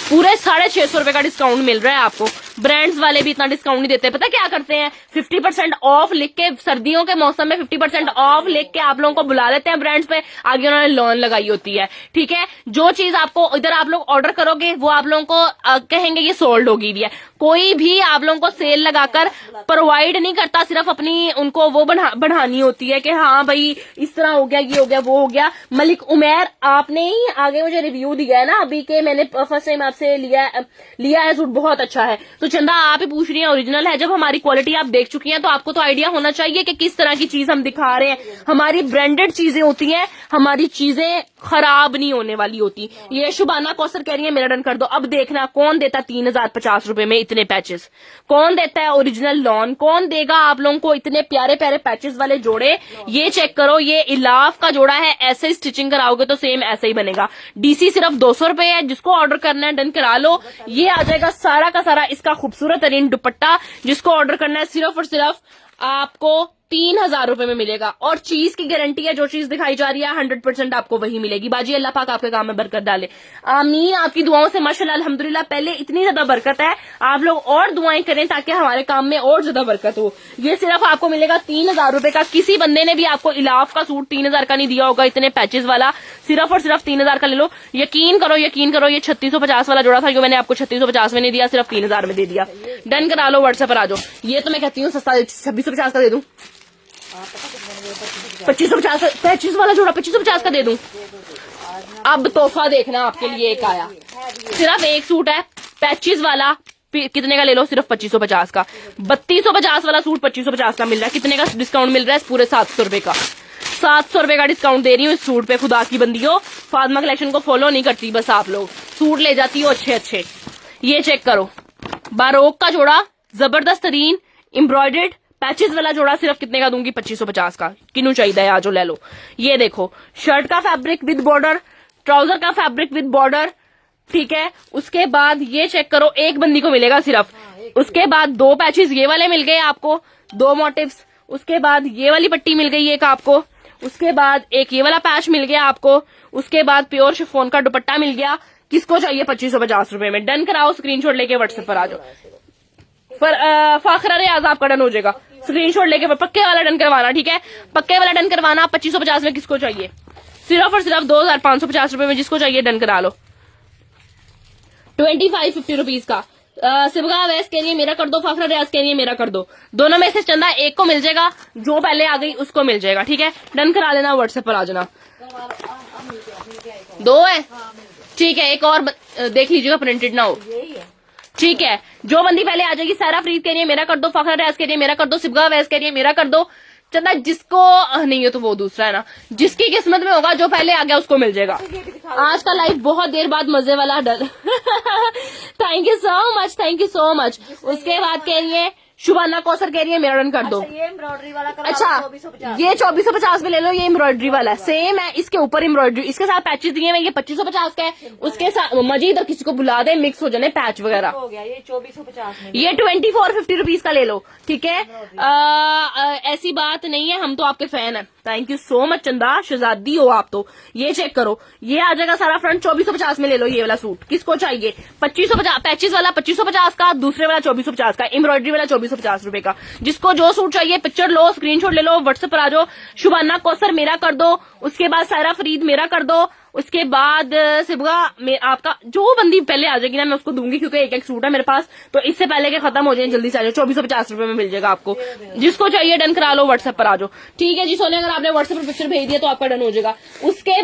S2: पूरे 650 रुपए का डिस्काउंट मिल रहा है आपको। ब्रांड्स वाले भी इतना डिस्काउंट नहीं देते, पता क्या करते हैं? 50% ऑफ लिख के, सर्दियों के मौसम में 50% ऑफ लिख के आप लोगों को बुला लेते हैं ब्रांड्स पे, आगे उन्होंने लॉन लगाई होती है, ठीक है। जो चीज आपको इधर आप लोग ऑर्डर करोगे वो आप लोगों को कहेंगे ये सोल्ड होगी भी है। कोई भी आप लोगों को सेल लगाकर प्रोवाइड नहीं करता, सिर्फ अपनी उनको वो बढ़ानी होती है कि हाँ भाई इस तरह हो गया, ये हो गया, वो हो गया। मलिक उमैर आपने ही आगे मुझे रिव्यू दिया है ना अभी के, मैंने फर्स्ट टाइम आपसे लिया है सूट, बहुत अच्छा है। तो चंदा आप ही पूछ रही हैं ओरिजिनल है, जब हमारी क्वालिटी आप देख चुकी हैं तो आपको तो आइडिया होना चाहिए कि किस तरह की चीज हम दिखा रहे हैं। हमारी ब्रांडेड चीजें होती हैं, हमारी चीजें खराब नहीं होने वाली होती। ये शुबाना कौसर कह रही है मेरा डन कर दो। अब देखना कौन देता 3050 रुपए में इतने पैचेस, कौन देता है ओरिजिनल लॉन, कौन देगा आप लोगों को इतने प्यारे प्यारे पैचेस वाले जोड़े। ये चेक करो, ये इलाफ का जोड़ा है, ऐसे ही स्टिचिंग कराओगे तो सेम ऐसा ही बनेगा। डीसी सिर्फ 200 रुपए है, जिसको ऑर्डर करना है डन करा लो। ये आ जाएगा सारा का सारा इसका खूबसूरत तरीन दुपट्टा, जिसको ऑर्डर करना है सिर्फ और सिर्फ आपको 3000 रुपए में मिलेगा। और चीज की गारंटी है, जो चीज दिखाई जा रही है 100% आपको वही मिलेगी। बाजी अल्लाह पाक आपके काम में बरकत डाले, आमीन। आपकी दुआओं से माशाल्लाह अल्हम्दुलिल्लाह पहले इतनी ज्यादा बरकत है, आप लोग और दुआएं करें ताकि हमारे काम में और ज्यादा बरकत हो। ये सिर्फ आपको मिलेगा 3000 रुपए का। किसी बंदे ने भी आपको इलाफ का सूट 3000 का नहीं दिया होगा, इतने पैचेस वाला। सिर्फ और सिर्फ 3000 का ले लो। यकीन करो, यकीन करो, ये 3650 वाला जोड़ा था जो मैंने आपको 3650 में नहीं दिया, सिर्फ 3000 में दे दिया। डन करा लो, व्हाट्सएप पर आ जाओ। ये तो मैं कहती हूँ सस्ता 2650 का दे दूं, 2550 25 वाला जोड़ा 2550 का दे दूं। अब तोहफा देखना आपके लिए एक आया, सिर्फ एक सूट है 25 वाला, कितने का ले लो? सिर्फ 2550 का। 3250 वाला सूट 2550 का मिल रहा है। कितने का डिस्काउंट मिल रहा है? पूरे 700 रुपए का। 700 रुपए का डिस्काउंट दे रही हूँ इस सूट पे। खुदा की बंदियों, फातिमा कलेक्शन को फॉलो नहीं करती बस आप लोग, सूट ले जाती हो अच्छे अच्छे। ये चेक करो, बारोक का जोड़ा, जबरदस्त तरीन एम्ब्रॉयडर्ड पैचेस वाला जोड़ा, सिर्फ कितने का दूंगी? 2550 का। किन्नू चाहिए आ जो ले लो। ये देखो, शर्ट का फैब्रिक विद बॉर्डर, ट्राउजर का फैब्रिक विद बॉर्डर, ठीक है। उसके बाद ये चेक करो, एक बंदी को मिलेगा सिर्फ। उसके बाद 2 पैचेस ये वाले मिल गए आपको, 2 मोटिव्स। उसके बाद ये वाली पट्टी मिल गई एक आपको। उसके बाद एक ये वाला पैच मिल गया आपको। उसके बाद प्योर शिफॉन का दुपट्टा मिल गया। किसको चाहिए? 2550 रुपए में। डन कराओ, स्क्रीनशॉट लेके व्हाट्सएप पर आ जाओ। फाखरा रियाज आपका डन हो जाएगा, स्क्रीनशॉट लेके पक्के वाला डन करवाना, ठीक है। पक्के वाला डन करवाना। 2550 में किसको चाहिए? सिर्फ और सिर्फ 2550 रुपए में, जिसको चाहिए डन करा लो। 2550 रुपीज का। सिबगा अवैस कह रही है मेरा कर दो, फाखरा रियाज कह रही है मेरा कर दो। दोनों में से चंदा एक को मिल जाएगा, जो पहले आ गई उसको मिल जाएगा, ठीक है। डन करा लेना, व्हाट्सएप पर आ जाना। 2 है, ठीक है, एक और देख लीजिएगा प्रिंटेड ना हो।
S3: यही है।
S2: ठीक है, जो बंदी पहले आ जाएगी, सारा फरीद कह रही है मेरा कर दो, फखर रियाज कह रही है मेरा कर दो, सिबगा वैस कह रही है मेरा कर दो, चंदा जिसको नहीं है तो वो दूसरा है ना, जिसकी किस्मत में होगा जो पहले आ गया उसको मिल जाएगा। आज का लाइव बहुत देर बाद मजे वाला डर। Thank you so much, thank you so much. उसके बाद कह रही है शुभाना कौसर कह रही है मेरा डन कर दो।
S3: अच्छा, ये एम्ब्रॉयडरी वाला करा
S2: अच्छा,
S3: 2450।
S2: ये 2450 में ले लो, ये एम्ब्रॉयडरी वाला है, सेम है, इसके ऊपर एम्ब्रॉयडरी, इसके साथ पैचेस दिए हैं, ये 2550 का है। उसके साथ मजीद और किसी को बुला दे, मिक्स हो जाने पैच वगैरह।
S3: हो गया ये 2450 में।
S2: ये 2450 रुपीज का ले लो, ठीक है। ऐसी बात नहीं है, हम तो आपके फैन है। थैंक यू सो मच चंदा, शहजादी हो आप तो। ये चेक करो, ये आ जाएगा सारा फ्रंट 2450 में ले लो। ये वाला सूट किसको चाहिए? 2550, पैचेस वाला 2550 का, दूसरे वाला 2450 का, एम्ब्रॉयडरी वाला 2450 रुपए का। जिसको जो सूट चाहिए पिक्चर लो, स्क्रीनशॉट ले लो, व्हाट्सएप पर आ जाओ। शुभाना कौसर मेरा कर दो, उसके बाद सायरा फरीद मेरा कर दो, उसके बाद सिबगा आपका जो बंदी पहले आ जाएगी ना मैं उसको दूंगी, क्योंकि एक एक सूट है मेरे पास, तो इससे पहले के खत्म हो जाए जल्दी से आ जाओ। 2450 रुपए में मिल जाएगा आपको। जिसको चाहिए डन करा लो, व्हाट्सएप पर आ जाओ। ठीक है जी सोने, अगर आपने व्हाट्सएप पर पिक्चर भेज दिया तो आपका डन हो जाएगा। उसके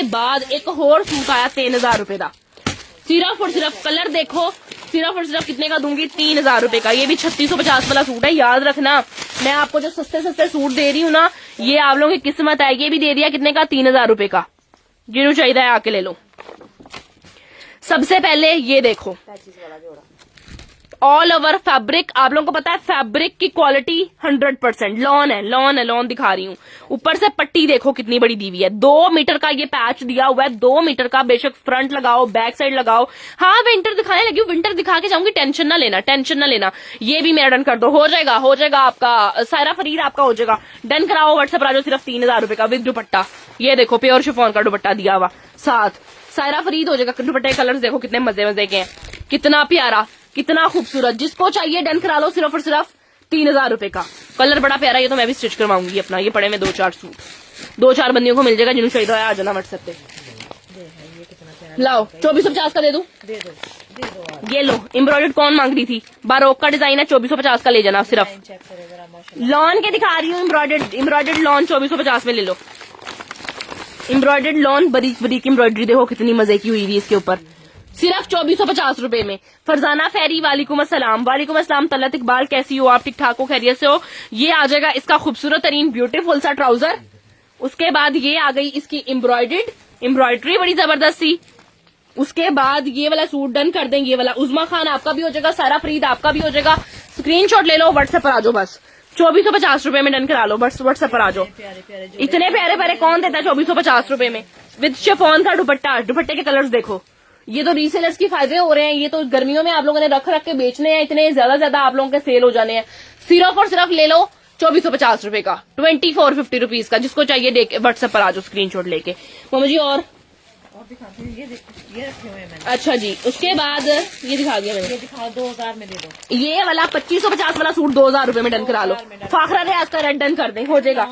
S2: बाद एक और सूट आया 3000 रुपए का, सिर्फ और सिर्फ कलर देखो, सिर्फ और सिर्फ कितने का दूंगी? 3000 रुपए का। ये भी 3650 वाला सूट है, याद रखना। मैं आपको जो सस्ते सस्ते सूट दे रही हूँ ना, ये आप लोगों की किस्मत है। ये भी दे दिया कितने का? 3000 रुपए का। जिन्होंने चाहिए आके ले लो। सबसे पहले ये देखो,
S3: पैचेस वाला जोड़ा।
S2: ऑल ओवर फैब्रिक, आप लोगों को पता है फैब्रिक की क्वालिटी 100% लॉन है, लॉन दिखा रही हूँ। ऊपर से पट्टी देखो कितनी बड़ी दी हुई है, 2 मीटर का ये पैच दिया हुआ है, 2 मीटर का। बेशक फ्रंट लगाओ, बैक साइड लगाओ। हाँ विंटर दिखाने लगी, विंटर दिखा के जाऊंगी, टेंशन ना लेना। ये भी मेरा डन कर दो, हो जाएगा आपका। सायरा फरीद आपका हो जाएगा, डन कराओ। व्हाट्सएप आ जाओ, सिर्फ 3000 रुपए का विद दुपट्टा। ये देखो प्योर शिफॉन का दुपट्टा दिया हुआ साथ, सायरा फरीद हो जाएगा। दुपट्टे कलर्स देखो कितने मजे के हैं, कितना प्यारा, कितना खूबसूरत। जिसको चाहिए डन करा लो, सिर्फ और सिर्फ 3000 रुपए का। कलर बड़ा प्यारा, ये तो मैं भी स्टिच करवाऊंगी अपना। ये पड़े में 2-4 सूट, 2-4 बंदियों को मिल जाएगा। जिन्होंने चाहिए आ जाना व्हाट्सएप पे। लाओ 2450 का दे दो,
S3: दे दो।
S2: ये लो। एम्ब्रॉयडर्ड कौन मांग रही थी? बारोक का डिजाइन है, 2450 का ले जाना सिर्फ।
S3: चेक करो जरा, माशाल्लाह।
S2: लॉन के दिखा रही हूँ, एम्ब्रॉयडर्ड लॉन 2450 में ले लो। एम्ब्रॉयडर्ड लॉन, बरीक एम्ब्रॉयडरी देखो कितनी मजे की हुई थी इसके ऊपर, सिर्फ 2450 रुपए में। फरजाना फैरी वालेकुम अस्सलाम। तलत इकबाल, कैसी हो आप? ठीक ठाक हो, खैरियत से हो? ये आ जाएगा इसका खूबसूरत तरीन ब्यूटीफुल सा ट्राउजर। उसके बाद ये आ गई इसकी एम्ब्रॉयडरी बड़ी जबरदस्त सी। उसके बाद ये वाला सूट डन कर देंगे, ये वाला उज़मा खान आपका भी हो जाएगा, सारा फरीद आपका भी हो जाएगा। स्क्रीनशॉट ले लो, व्हाट्सएप पर आ जाओ बस। 2450 रुपए में डन करा लो, बस व्हाट्सएप पर आ जाओ। इतने प्यारे कौन देता है 2450 रुपए में? विद शिफॉन का दुपट्टा, दुपट्टे के कलर्स देखो। ये तो रीसेलर्स की फायदे हो रहे हैं, ये तो गर्मियों में आप लोगों ने रख के बेचने हैं, इतने ज्यादा आप लोगों के सेल हो जाने हैं। सिर्फ और सिर्फ ले लो 2450 रुपए का, 2450 रुपीज का। जिसको चाहिए व्हाट्सएप पर आ जाओ स्क्रीनशॉट लेके। मम्मी जी और
S3: दिखाती हूँ, ये रखे हुए हैं मैंने।
S2: अच्छा जी, उसके बाद ये दिखा दिया मैंने।
S3: ये दिखाओ, 2000 में दे दो।
S2: ये वाला 2550 वाला सूट 2000 रुपए में डन करा लो। फाखरा रियाज का रेड डन कर दें, हो जाएगा।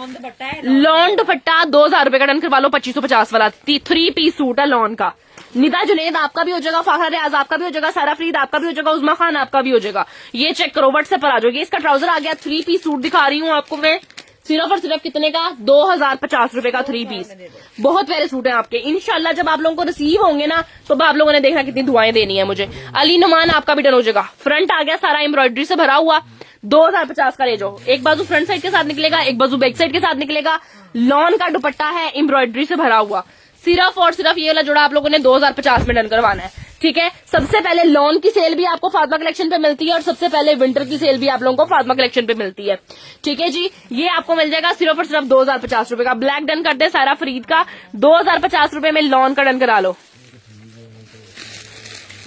S2: लॉन दुपट्टा 2000 रुपए का डन करवा लो, 2550 वाला 3 पीस सूट है लॉन का। निदा जुनेद आपका भी हो जाएगा, फाखरा रियाज आपका भी हो जाएगा, सारा फरीद आपका भी हो जाएगा, उज़मा खान आपका भी हो जाएगा। ये चेक करो, व्हाट्सएप पर आ जाओगे। इसका ट्राउजर आ गया, 3 पीस सूट दिखा रही हूँ आपको मैं। सिर्फ और सिर्फ कितने का? 2050 रुपए का 3 पीस। बहुत प्यारे सूट हैं आपके। इंशाल्लाह जब आप लोगों को रिसीव होंगे ना, तो आप लोगों ने देखना कितनी दुआएं देनी है मुझे। अली नुमान आपका भी डन हो जाएगा। फ्रंट आ गया सारा एम्ब्रॉयडरी से भरा हुआ, 2050 का ले जाओ। एक बाजू फ्रंट साइड के साथ निकलेगा, एक बाजू बैक साइड के साथ निकलेगा। लॉन का दुपट्टा है, एम्ब्रॉयडरी से भरा हुआ। सिर्फ और सिर्फ ये वाला जोड़ा आप लोगों ने 2050 में डन करवाना है, ठीक है। सबसे पहले लॉन की सेल भी आपको फातिमा कलेक्शन पे मिलती है, और सबसे पहले विंटर की सेल भी आप लोगों को फातिमा कलेक्शन पे मिलती है, ठीक है जी। ये आपको मिल जाएगा सिर्फ और सिर्फ 2050 रुपए का। ब्लैक डन कर दे सारा फरीद का, 2050 रुपए में लॉन का डन करा लो,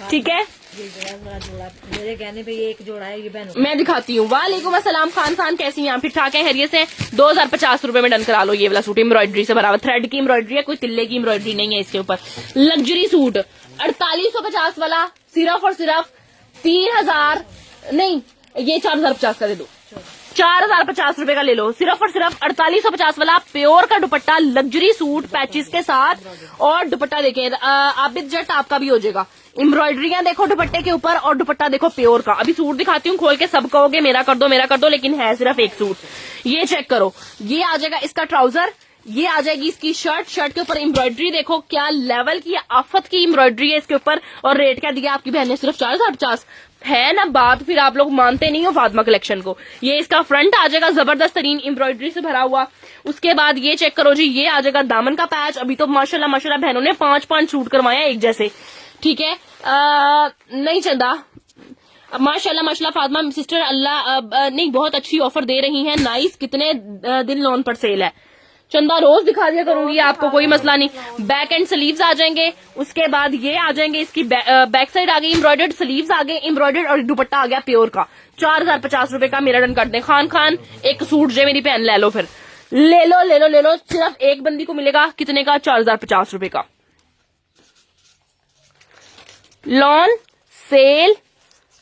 S2: ठीक है।
S3: ये जोड़ा मेरे कहने पे ये एक जोड़ा है, ये बहन।
S2: मैं दिखाती हूँ। वालेकुम अस्सलाम खान, कैसी हैं आप? ठीक ठाक है, खैरियत से? 2050 रुपए में डन करा लो। ये वाला सूट एम्ब्रॉयडरी से भरा हुआ, थ्रेड की एम्ब्रॉयडरी है, कोई तिल्ले की एम्ब्रॉयडरी नहीं है इसके ऊपर। लग्जरी सूट 4850 वाला, सिर्फ और सिर्फ 3000 नहीं, ये 4050 का दे दो। 4050 रुपए का ले लो। सिर्फ और सिर्फ 4850 वाला प्योर का दुपट्टा, लग्जरी सूट पैचेस के साथ, और दुपट्टा देखें आबिद जट आपका भी हो जाएगा। एम्ब्रॉयडरियां देखो दुपट्टे के ऊपर, और दुपट्टा देखो प्योर का। अभी सूट दिखाती हूँ खोल के, सब कहोगे मेरा कर दो, लेकिन है सिर्फ एक सूट। ये चेक करो, ये आ जाएगा इसका ट्राउजर, ये आ जाएगी इसकी शर्ट। शर्ट के ऊपर एम्ब्रॉयडरी देखो क्या लेवल की आफत की एम्ब्रॉयडरी है इसके ऊपर। और रेट क्या दिया आपकी बहन ने? सिर्फ 4,50 है ना बात। फिर आप लोग मानते नहीं हो फातिमा कलेक्शन को। ये इसका फ्रंट आ जाएगा जबरदस्त तरीन एम्ब्रॉयडरी से भरा हुआ। उसके बाद ये चेक करो जी, ये आ जाएगा दामन का पैच। अभी तो माशाल्लाह माशाल्लाह बहनों ने 5-5 सूट करवाया एक जैसे, ठीक है। नहीं चंदा, माशाल्लाह माशाल्लाह फातिमा सिस्टर, अल्लाह नहीं बहुत अच्छी ऑफर दे रही है। नाइस। कितने दिन लोन पर सेल है? चंदा रोज दिखा दिया करूंगी आपको, कोई मसला नहीं। बैक एंड स्लीव्स आ जाएंगे। उसके बाद ये आ जाएंगे, इसकी बैक साइड आ गई एम्ब्रॉयडर्ड, स्लीव्स आ गए एम्ब्रॉयडर्ड और दुपट्टा आ गया प्योर का। 4,050 रुपए का मेरा डन कर दे। खान खान एक सूट जो मेरी पहन ले लो, फिर ले लो ले लो ले लो। सिर्फ एक बंदी को मिलेगा कितने का? 4,050 रुपए का। लॉन सेल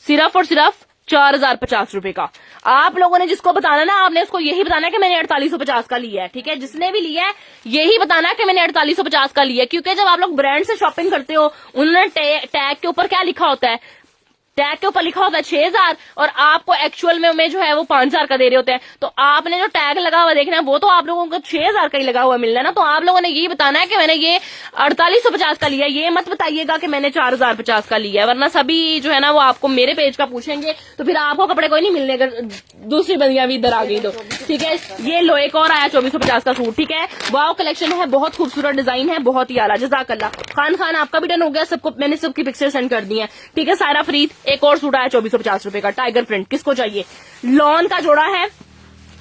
S2: सिर्फ और सिर्फ 4,050 रुपए का। आप लोगों ने जिसको बताना ना, आपने उसको यही बताना है कि मैंने 4850 का लिया है, ठीक है। जिसने भी लिया है यही बताना है कि मैंने 4850 का लिया है। क्योंकि जब आप लोग ब्रांड से शॉपिंग करते हो, उन्होंने टैग के ऊपर क्या लिखा होता है? टैग के ऊपर लिखा होता है 6,000 और आपको एक्चुअल में जो है वो 5,000 का दे रहे होते हैं। तो आपने जो टैग लगा हुआ देखना है वो तो आप लोगों को 6,000 का ही लगा हुआ मिलना है ना। तो आप लोगों ने यही बताना है कि मैंने ये 4850 का लिया। ये मत बताइएगा कि मैंने 4,050 का लिया है, वरना सभी जो है ना वो आपको मेरे पेज का पूछेंगे तो फिर आपको कपड़े कोई नहीं मिलने। अगर दूसरी बंदियां भी इधर आ गई तो, ठीक है। ये लो एक और आया 2450 का सूट, ठीक है। वाओ कलेक्शन है, बहुत खूबसूरत डिजाइन है, बहुत ही आला। जज़ाकल्लाह। खान खान आपका भी डन हो गया, सबको मैंने सबकी पिक्चर सेंड कर दी है, ठीक है। सारा फरीद एक और सूट आया 2450 रुपए का, टाइगर प्रिंट। किसको चाहिए? लॉन का जोड़ा है,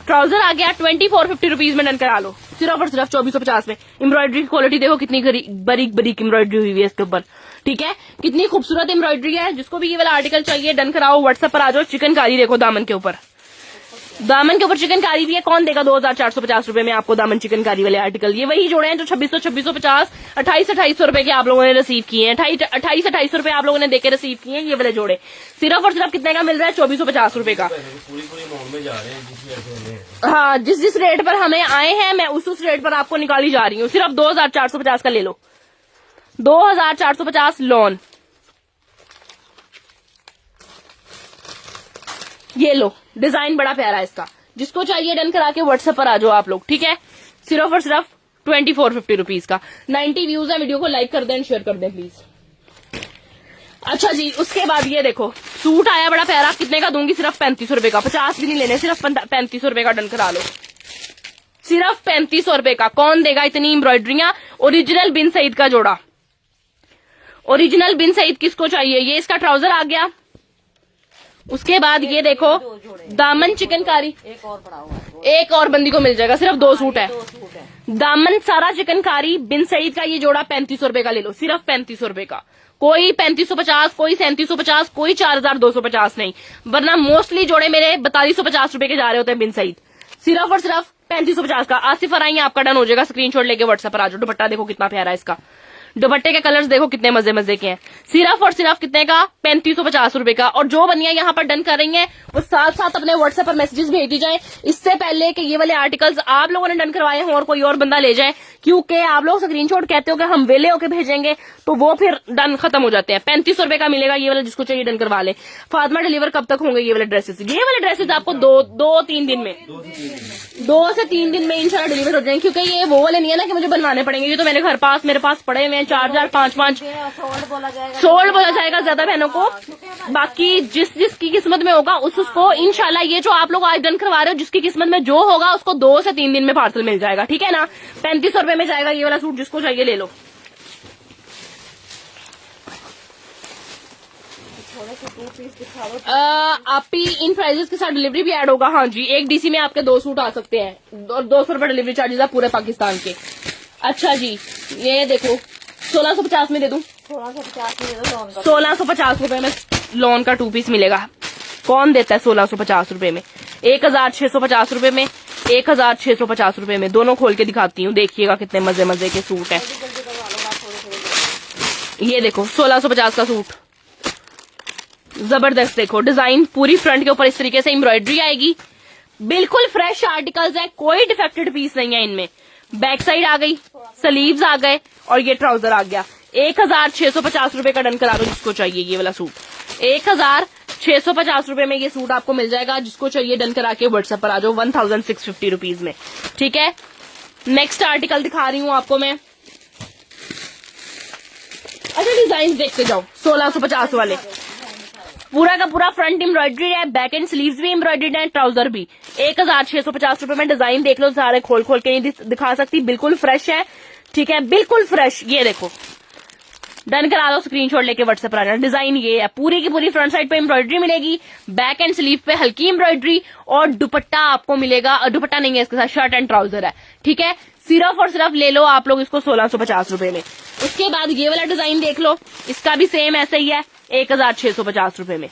S2: ट्राउजर आ गया 2450 रुपीज में डन करा लो। सिर्फ और सिर्फ 2450 में। एम्ब्रॉयडरी की क्वालिटी देखो कितनी बारीक बारीक एम्ब्रॉयडरी हुई है इसके ऊपर, ठीक है। कितनी खूबसूरत एम्ब्रॉयडरी है। जिसको भी ये वाला आर्टिकल चाहिए डन कराओ, व्हाट्सएप पर आ जाओ। चिकनकारी देखो दामन के ऊपर, दामन के ऊपर चिकनकारी भी है। कौन देगा 2,450 रुपए में आपको दामन चिकनकारी वाले आर्टिकल? ये वही जोड़े हैं जो 2650, 2800 रुपए के आप लोगों ने रिसीव किए हैं। 2800 रुपए आप लोगों ने देके रिसीव किए हैं ये वाले जोड़े। सिर्फ और सिर्फ कितने का मिल रहा है? 2450 रुपए का। हाँ, जिस रेट पर हमें आए हैं मैं उस रेट पर आपको निकाली जा रही हूँ। सिर्फ 2,450 का ले लो। 2,450 लोन, ये लो। डिजाइन बड़ा प्यारा है इसका। जिसको चाहिए डन करा के व्हाट्सएप पर आ जाओ आप लोग, ठीक है। सिर्फ और सिर्फ 2450 रुपीज का। 90 व्यूज है, वीडियो को लाइक कर दें, शेयर कर दें प्लीज। अच्छा जी, उसके बाद ये देखो सूट आया बड़ा प्यारा। कितने का दूंगी? सिर्फ 3500 रुपए का। 50 भी नहीं लेने, सिर्फ 3500 रुपए का डन करा लो। सिर्फ 3500 रुपए का। कौन देगा इतनी एम्ब्रॉयडरियां? ओरिजिनल बिन सईद का जोड़ा, ओरिजिनल बिन सईद। किसको चाहिए? ये इसका ट्राउजर आ गया। उसके बाद ये देखो दामन चिकनकारी,
S3: एक और पड़ा हुआ है,
S2: एक और बंदी को मिल जाएगा। सिर्फ 2 सूट है। दामन सारा चिकनकारी बिन सईद का ये जोड़ा 3500 रुपए का ले लो। सिर्फ 3500 रुपए का। कोई 3550, कोई 3750, कोई 4,250 नहीं, वरना मोस्टली जोड़े मेरे 4250 रुपए के जा रहे होते हैं बिन सईद। सिर्फ और सिर्फ 3550 का। आसिफ फराई आपका डन हो जाएगा। स्क्रीनशॉट लेके व्हाट्सएप पर आ जाओ। दुपट्टा देखो कितना प्यारा है इसका। दुपट्टे के कलर्स देखो कितने मजे मजे के हैं। सिर्फ और सिर्फ कितने का? 3550 रुपए का। और जो बनिया यहाँ पर डन कर रही हैं वो साथ साथ अपने व्हाट्सएप पर मैसेजेस भेज दी जाए, इससे पहले कि ये वाले आर्टिकल्स आप लोगों ने डन करवाए हों और कोई और बंदा ले जाए। क्योंकि आप लोग स्क्रीनशॉट कहते हो कि हम वेले होके भेजेंगे तो वो फिर डन खत्म हो जाते हैं। 3500 रुपए का मिलेगा ये वाला। जिसको चाहिए डन करवा ले। फातिमा डिलीवर कब तक होंगे ये वाले ड्रेसेस? ये वाले ड्रेसेस आपको 2-3 दिन में, 2 से 3 दिन में इंशाल्लाह डिलीवर हो जाएंगे। क्योंकि ये वो वाले नहीं है ना कि मुझे बनवाने पड़ेंगे। ये तो मेरे पास पड़े हुए हैं 4,000, 5,500 सोल्ड बोला जाएगा ज्यादा बहनों को। बाकी जिसकी किस्मत में होगा उसको इंशाल्लाह ये जो आप लोग आज डन करवा रहे हो, जिसकी किस्मत में जो होगा उसको 2 से 3 दिन में पार्सल मिल जाएगा, ठीक है ना। 3500 रुपए में जाएगा ये वाला सूट। जिसको चाहिए ले लो। आप ही इन प्राइजेस के साथ डिलीवरी भी ऐड होगा। हाँ जी, एक डीसी में आपके 2 सूट आ सकते हैं और 200 रुपए डिलीवरी चार्जेस है पूरे पाकिस्तान के। अच्छा जी, ये देखो 1650 में दे दूं।
S3: 1650 में दे दो लोन का।
S2: 1650 रुपए में लोन का 2 पीस मिलेगा। कौन देता है 1650 रुपए में? 1650 रुपए में, 1650 रुपए में। दोनों खोल के दिखाती हूँ, देखिएगा कितने मजे मजे के सूट है। ये देखो 1650 का सूट, जबरदस्त। देखो डिजाइन पूरी फ्रंट के ऊपर इस तरीके से एम्ब्रॉयडरी आएगी। बिल्कुल फ्रेश आर्टिकल्स है, कोई डिफेक्टेड पीस नहीं है इनमें। बैक साइड आ गई, स्लीव्स आ गए और ये ट्राउजर आ गया। 1650 रुपए का डन करा दो जिसको चाहिए ये वाला सूट। 1650 रुपए में ये सूट आपको मिल जाएगा। जिसको चाहिए डन करा के व्हाट्सएप पर आ जाओ 1650 रुपीज में, ठीक है। नेक्स्ट आर्टिकल दिखा रही हूँ आपको मैं। अच्छा डिजाइन देखते जाओ, 1650 वाले, पूरा का पूरा फ्रंट एम्ब्रॉयडरी है, बैक एंड स्लीव्स भी एम्ब्रॉयडर्ड है, ट्राउजर भी। 1650 रुपए में डिजाइन देख लो, सारे खोल खोल के नहीं दिखा सकती, बिल्कुल फ्रेश है, ठीक है, बिल्कुल फ्रेश। ये देखो, डन करा लो, स्क्रीनशॉट लेके व्हाट्सएप पर आ जाना। डिजाइन ये है, पूरी की पूरी फ्रंट साइड पे एम्ब्रॉयडरी मिलेगी, बैक एंड स्लीव पे हल्की एम्ब्रॉयडरी, और दुपट्टा आपको मिलेगा, दुपट्टा नहीं है इसके साथ, शर्ट एंड ट्राउजर है, ठीक है। सिर्फ और सिर्फ ले लो आप लोग इसको 1650 रुपए में। उसके बाद ये वाला डिजाइन देख लो, इसका भी सेम ऐसा ही है, 1650 रुपए में,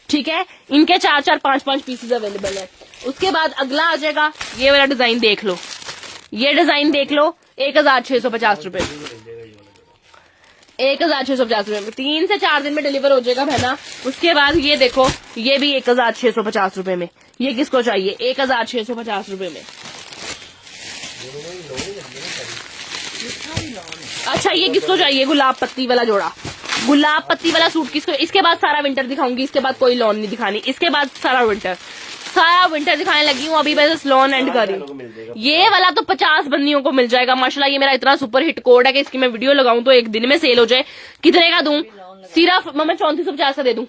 S2: ठीक है। इनके 4-4, 5-5 पीसेज अवेलेबल है। उसके बाद अगला आ जाएगा, ये वाला डिजाइन देख लो, ये डिजाइन देख लो, 1650 रुपए, 1650 रुपए में 3 से 4 दिन में डिलीवर हो जाएगा बहना। उसके बाद ये देखो, ये भी 1650 रुपए में, ये किसको चाहिए, 1650 रुपए में। अच्छा ये किसको चाहिए, गुलाब पत्ती वाला जोड़ा, गुलाब पत्ती वाला सूट किसको। इसके बाद सारा विंटर दिखाऊंगी, इसके बाद कोई लॉन नहीं दिखानी, इसके बाद सारा विंटर दिखाने लगी हूँ। अभी मैं लॉन एंड कर रही हूँ। ये वाला तो 50 बंदियों को मिल जाएगा माशाल्लाह। ये मेरा इतना सुपर हिट कोड है कि इसकी मैं वीडियो लगाऊं तो एक दिन में सेल हो जाए। कितने का दूं, सिर्फ मैं 3450 का दे दूं,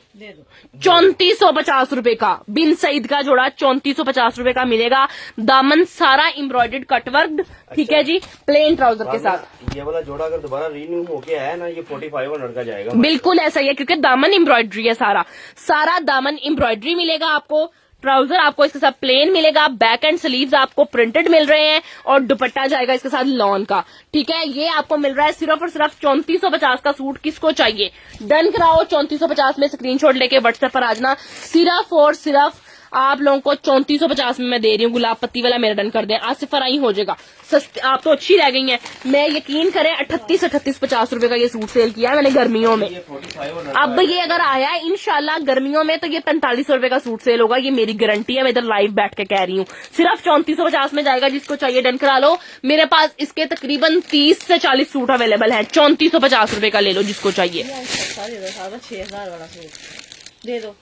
S2: 3450 रुपए का बिन सईद का जोड़ा 3450 रुपए का मिलेगा। दामन सारा एम्ब्रॉयडर्ड कटवर्क, ठीक है जी, प्लेन ट्राउजर के साथ।
S4: ये वाला जोड़ा अगर दोबारा रीन्यू होके आया ना, ये 4500 का जाएगा।
S2: बिल्कुल ऐसा ही है, क्योंकि दामन एम्ब्रॉयडरी है, सारा दामन एम्ब्रॉयडरी मिलेगा आपको। ट्राउजर आपको इसके साथ प्लेन मिलेगा, बैक एंड स्लीव्स आपको प्रिंटेड मिल रहे हैं, और दुपट्टा जाएगा इसके साथ लॉन का, ठीक है। ये आपको मिल रहा है सिर्फ और सिर्फ 3450 का सूट। किसको चाहिए डन कराओ, 3450 में स्क्रीनशॉट लेके व्हाट्सएप पर आ जाना। सिर्फ और सिर्फ आप लोगों को 3450 में मैं दे रही हूँ। गुलाब पत्ती वाला मेरा डन कर दें, आज से फराई हो जाएगा। सस्ती आप तो अच्छी रह गई हैं। मैं यकीन करें 38-50 रुपए का ये सूट सेल किया है मैंने गर्मियों में। अब ये अगर आया है इंशाल्लाह गर्मियों में तो ये 4500 रुपए का सूट सेल होगा, ये मेरी गारंटी है। मैं इधर लाइव बैठ के कह रही हूँ। सिर्फ 3450 में जाएगा, जिसको चाहिए डन करा लो। मेरे पास इसके तकरीबन 30 से 40 सूट अवेलेबल है। 3450 रुपए का ले लो जिसको चाहिए।
S3: 6000 वाला सूट दे दो।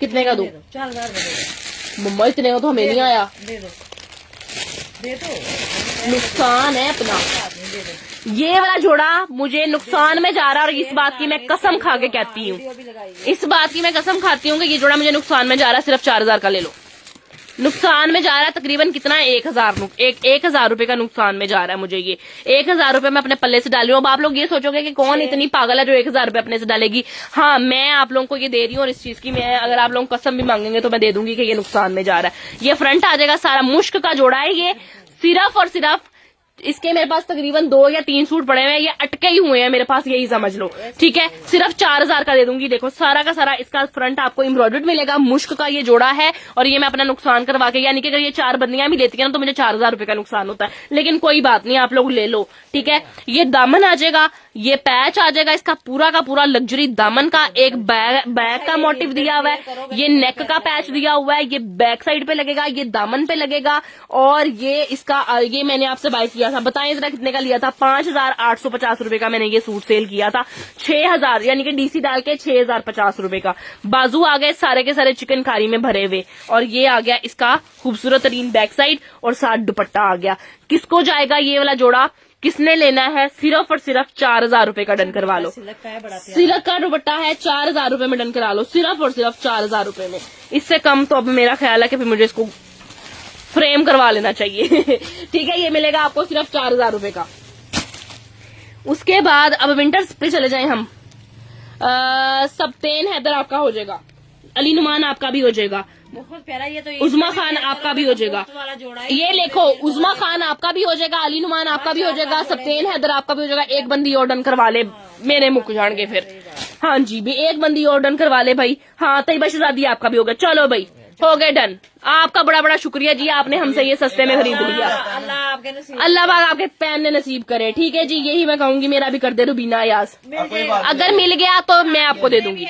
S2: कितने का दूं?
S3: 4000 का दे
S2: मम्मा, इतने का तो हमें नहीं आया।
S3: दो, दे दो।
S2: नुकसान है अपना।
S3: दे दो।
S2: ये वाला जोड़ा मुझे नुकसान में जा रहा है, और इस बात की मैं कसम खा के कहती हूँ, इस बात की मैं कसम खाती हूँ कि ये जोड़ा मुझे नुकसान में जा रहा है। सिर्फ 4000 का ले लो। नुकसान में जा रहा है तकरीबन कितना, 1000 रुपए का नुकसान में जा रहा है मुझे। ये 1000 रुपए मैं अपने पल्ले से डाली हूँ। अब आप लोग ये सोचोगे कि कौन इतनी पागल है जो 1000 रुपए अपने से डालेगी। हाँ, मैं आप लोगों को ये दे रही हूँ, और इस चीज की मैं अगर आप लोग कसम भी मांगेंगे तो मैं दे दूंगी कि ये नुकसान में जा रहा है। ये फ्रंट आ जाएगा, सारा मुश्क का जोड़ा है ये। सिर्फ और सिर्फ इसके मेरे पास तकरीबन 2 या 3 सूट पड़े हुए हैं, ये अटके ही हुए हैं मेरे पास, यही समझ लो, ठीक है। सिर्फ 4000 का दे दूंगी। देखो सारा का सारा इसका फ्रंट आपको एम्ब्रॉयडर्ड मिलेगा, मुश्क का ये जोड़ा है, और ये मैं अपना नुकसान करवा के, यानी कि अगर ये 4 बंदियां भी लेती है ना तो मुझे 4000 रुपए का नुकसान होता है। लेकिन कोई बात नहीं, आप लोग ले लो, ठीक है। ये दामन आ जाएगा, ये पैच आ जाएगा, इसका पूरा का पूरा लग्जरी दामन का एक बैक का मोटिव दिया हुआ है, ये नेक का पैच दिया हुआ है, ये बैक साइड पे लगेगा, ये दामन पे लगेगा, और ये इसका ये मैंने आपसे बाय किया था, बताएं जरा कितने का लिया था। 5850 रुपए का मैंने ये सूट सेल किया था। 6000 यानी कि डीसी डाल के 6050 रुपए का। बाजू आ गए सारे के सारे चिकनकारी में भरे हुए, और ये आ गया इसका खूबसूरत तरीन बैक साइड, और साथ दुपट्टा आ गया। किसको जाएगा ये वाला जोड़ा, किसने लेना है, सिर्फ और सिर्फ 4000 रुपए का डन करवा लो। सिल्क का दुपट्टा है, 4000 रुपए में डन करा लो, सिर्फ और सिर्फ 4000 रुपए में। इससे कम तो अब मेरा ख्याल है कि फिर मुझे इसको फ्रेम करवा लेना चाहिए। ठीक है, ये मिलेगा आपको सिर्फ 4000 रुपए का। उसके बाद अब विंटर्स पे चले जाएं हम। सबतेन हैदर आपका हो जाएगा, अली नुमान आपका भी हो जाएगा,
S3: बहुत प्यारा। ये तो
S2: उज़मा खान आपका भी हो जाएगा। ये देखो, उज़मा खान आपका भी हो जाएगा, अली नुमान आपका भी हो जाएगा, सबतेन हैदर आपका भी हो जाएगा। एक बंदी और डन करवा ले, मेरे मुख जान के फिर। हाँ जी, भी एक बंदी और डन करवा ले भाई। हाँ, तैयबा शहजादी आपका भी होगा। चलो भाई, हो गए डन। आपका बड़ा बड़ा शुक्रिया जी, आपने हमसे ये सस्ते में खरीद लिया। अल्लाह पाक आपके पैन ने नसीब करे। ठीक है जी, यही मैं कहूंगी, मेरा भी कर दे रुबीना अयाज। अगर मिल गया तो मैं आपको दे दूंगी।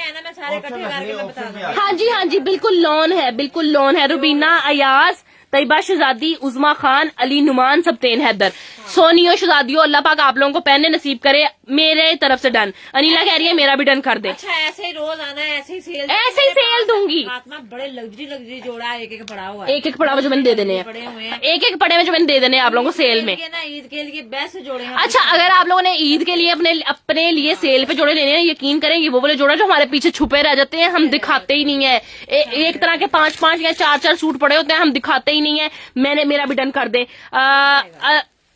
S2: हाँ जी, हाँ जी, बिल्कुल लोन है, बिल्कुल लोन है। रुबीना अयाज, तैयबा शहजादी, उज़मा खान, अली नुमान, सबतेन हैदर, सोनियो शहजादियों, अल्लाह पाक आप लोगों को पहनने नसीब करे। मेरे तरफ से डन। अनिला कह रही है मेरा भी डन कर दे।
S3: अच्छा, ऐसे ही रोज आना है, ऐसे ही
S2: सेल दूंगी।
S3: बड़े लग्जरी जोड़ा, एक एक पड़ा हुआ,
S2: एक एक पड़ा हुआ जो मैंने दे देने हैं, एक एक पड़े हुए जो मैंने दे देने आप लोग लोगों को सेल में।
S3: ना ईद के लिए बेस्ट जोड़े हैं।
S2: अच्छा, अगर आप लोगों ने ईद के लिए अपने लिए सेल पे जोड़े लेने हैं, यकीन करें ये वो वाले जोड़े जो हमारे पीछे छुपे रह जाते हैं, हम दिखाते ही नहीं है। एक तरह के 5-5 या 4-4 सूट पड़े होते हैं, हम दिखाते ही नहीं है। मेरा भी डन कर दे।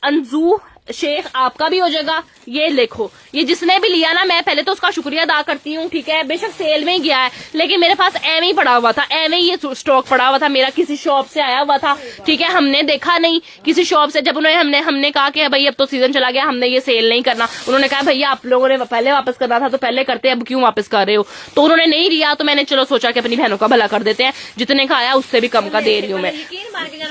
S2: अंजू शेख आपका भी हो जाएगा। ये देखो, ये जिसने भी लिया ना, मैं पहले तो उसका शुक्रिया अदा करती हूँ, ठीक है। बेशक सेल में ही गया है, लेकिन मेरे पास एवं ही पड़ा हुआ था, एवं ही ये स्टॉक पड़ा हुआ था मेरा, किसी शॉप से आया हुआ था, ठीक है। हमने देखा नहीं किसी शॉप से, जब हमने कहा कि भाई अब तो सीजन चला गया, हमने ये सेल नहीं करना। उन्होंने कहा भैया आप लोगों ने पहले वापस करना था तो पहले करते, अब क्यों वापस कर रहे हो। तो उन्होंने नहीं लिया, तो मैंने चलो सोचा कि अपनी बहनों का भला कर देते हैं, जितने का आया उससे भी कम का दे रही हूँ मैं।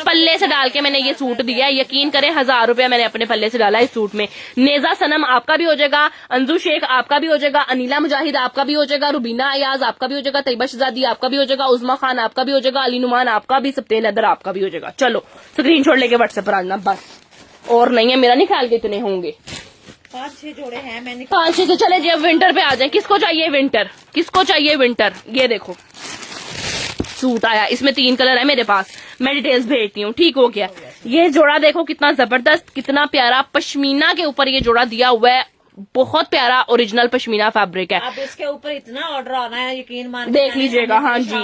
S2: पल्ले से डाल के मैंने ये सूट दिया, यकीन करें 1000 रुपया मैंने अपने पल्ले से डाला इस सूट में। नेजा सनम आपका भी हो जाएगा, अंजू शेख आपका भी हो जाएगा, अनिला मुजाहिद आपका भी हो जाएगा, रुबीना अयाज आपका भी हो जाएगा, तैयबा शहजादी आपका भी हो जाएगा, उज़मा खान आपका भी हो जाएगा, अली नुमान आपका भी, सप्तेल अदर आपका भी हो जाएगा। चलो स्क्रीनशॉट लेके व्हाट्सएप पर आना बस, और नहीं है, मेरा नहीं ख्याल के इतने होंगे।
S3: 5-6 जोड़े हैं मैंने।
S2: 5-6 तो चले जी, अब विंटर पे आ जाए। किसको चाहिए विंटर, किसको चाहिए विंटर। ये देखो सूट आया, इसमें 3 कलर है मेरे पास, मैं डिटेल्स भेजती हूँ, ठीक हो गया। ये जोड़ा देखो कितना जबरदस्त, कितना प्यारा पश्मीना के ऊपर ये जोड़ा दिया हुआ है, बहुत प्यारा ओरिजिनल पश्मीना फैब्रिक है।
S3: अब इसके ऊपर इतना ऑर्डर आना है, यकीन मान
S2: देख लीजिएगा। हाँ जी,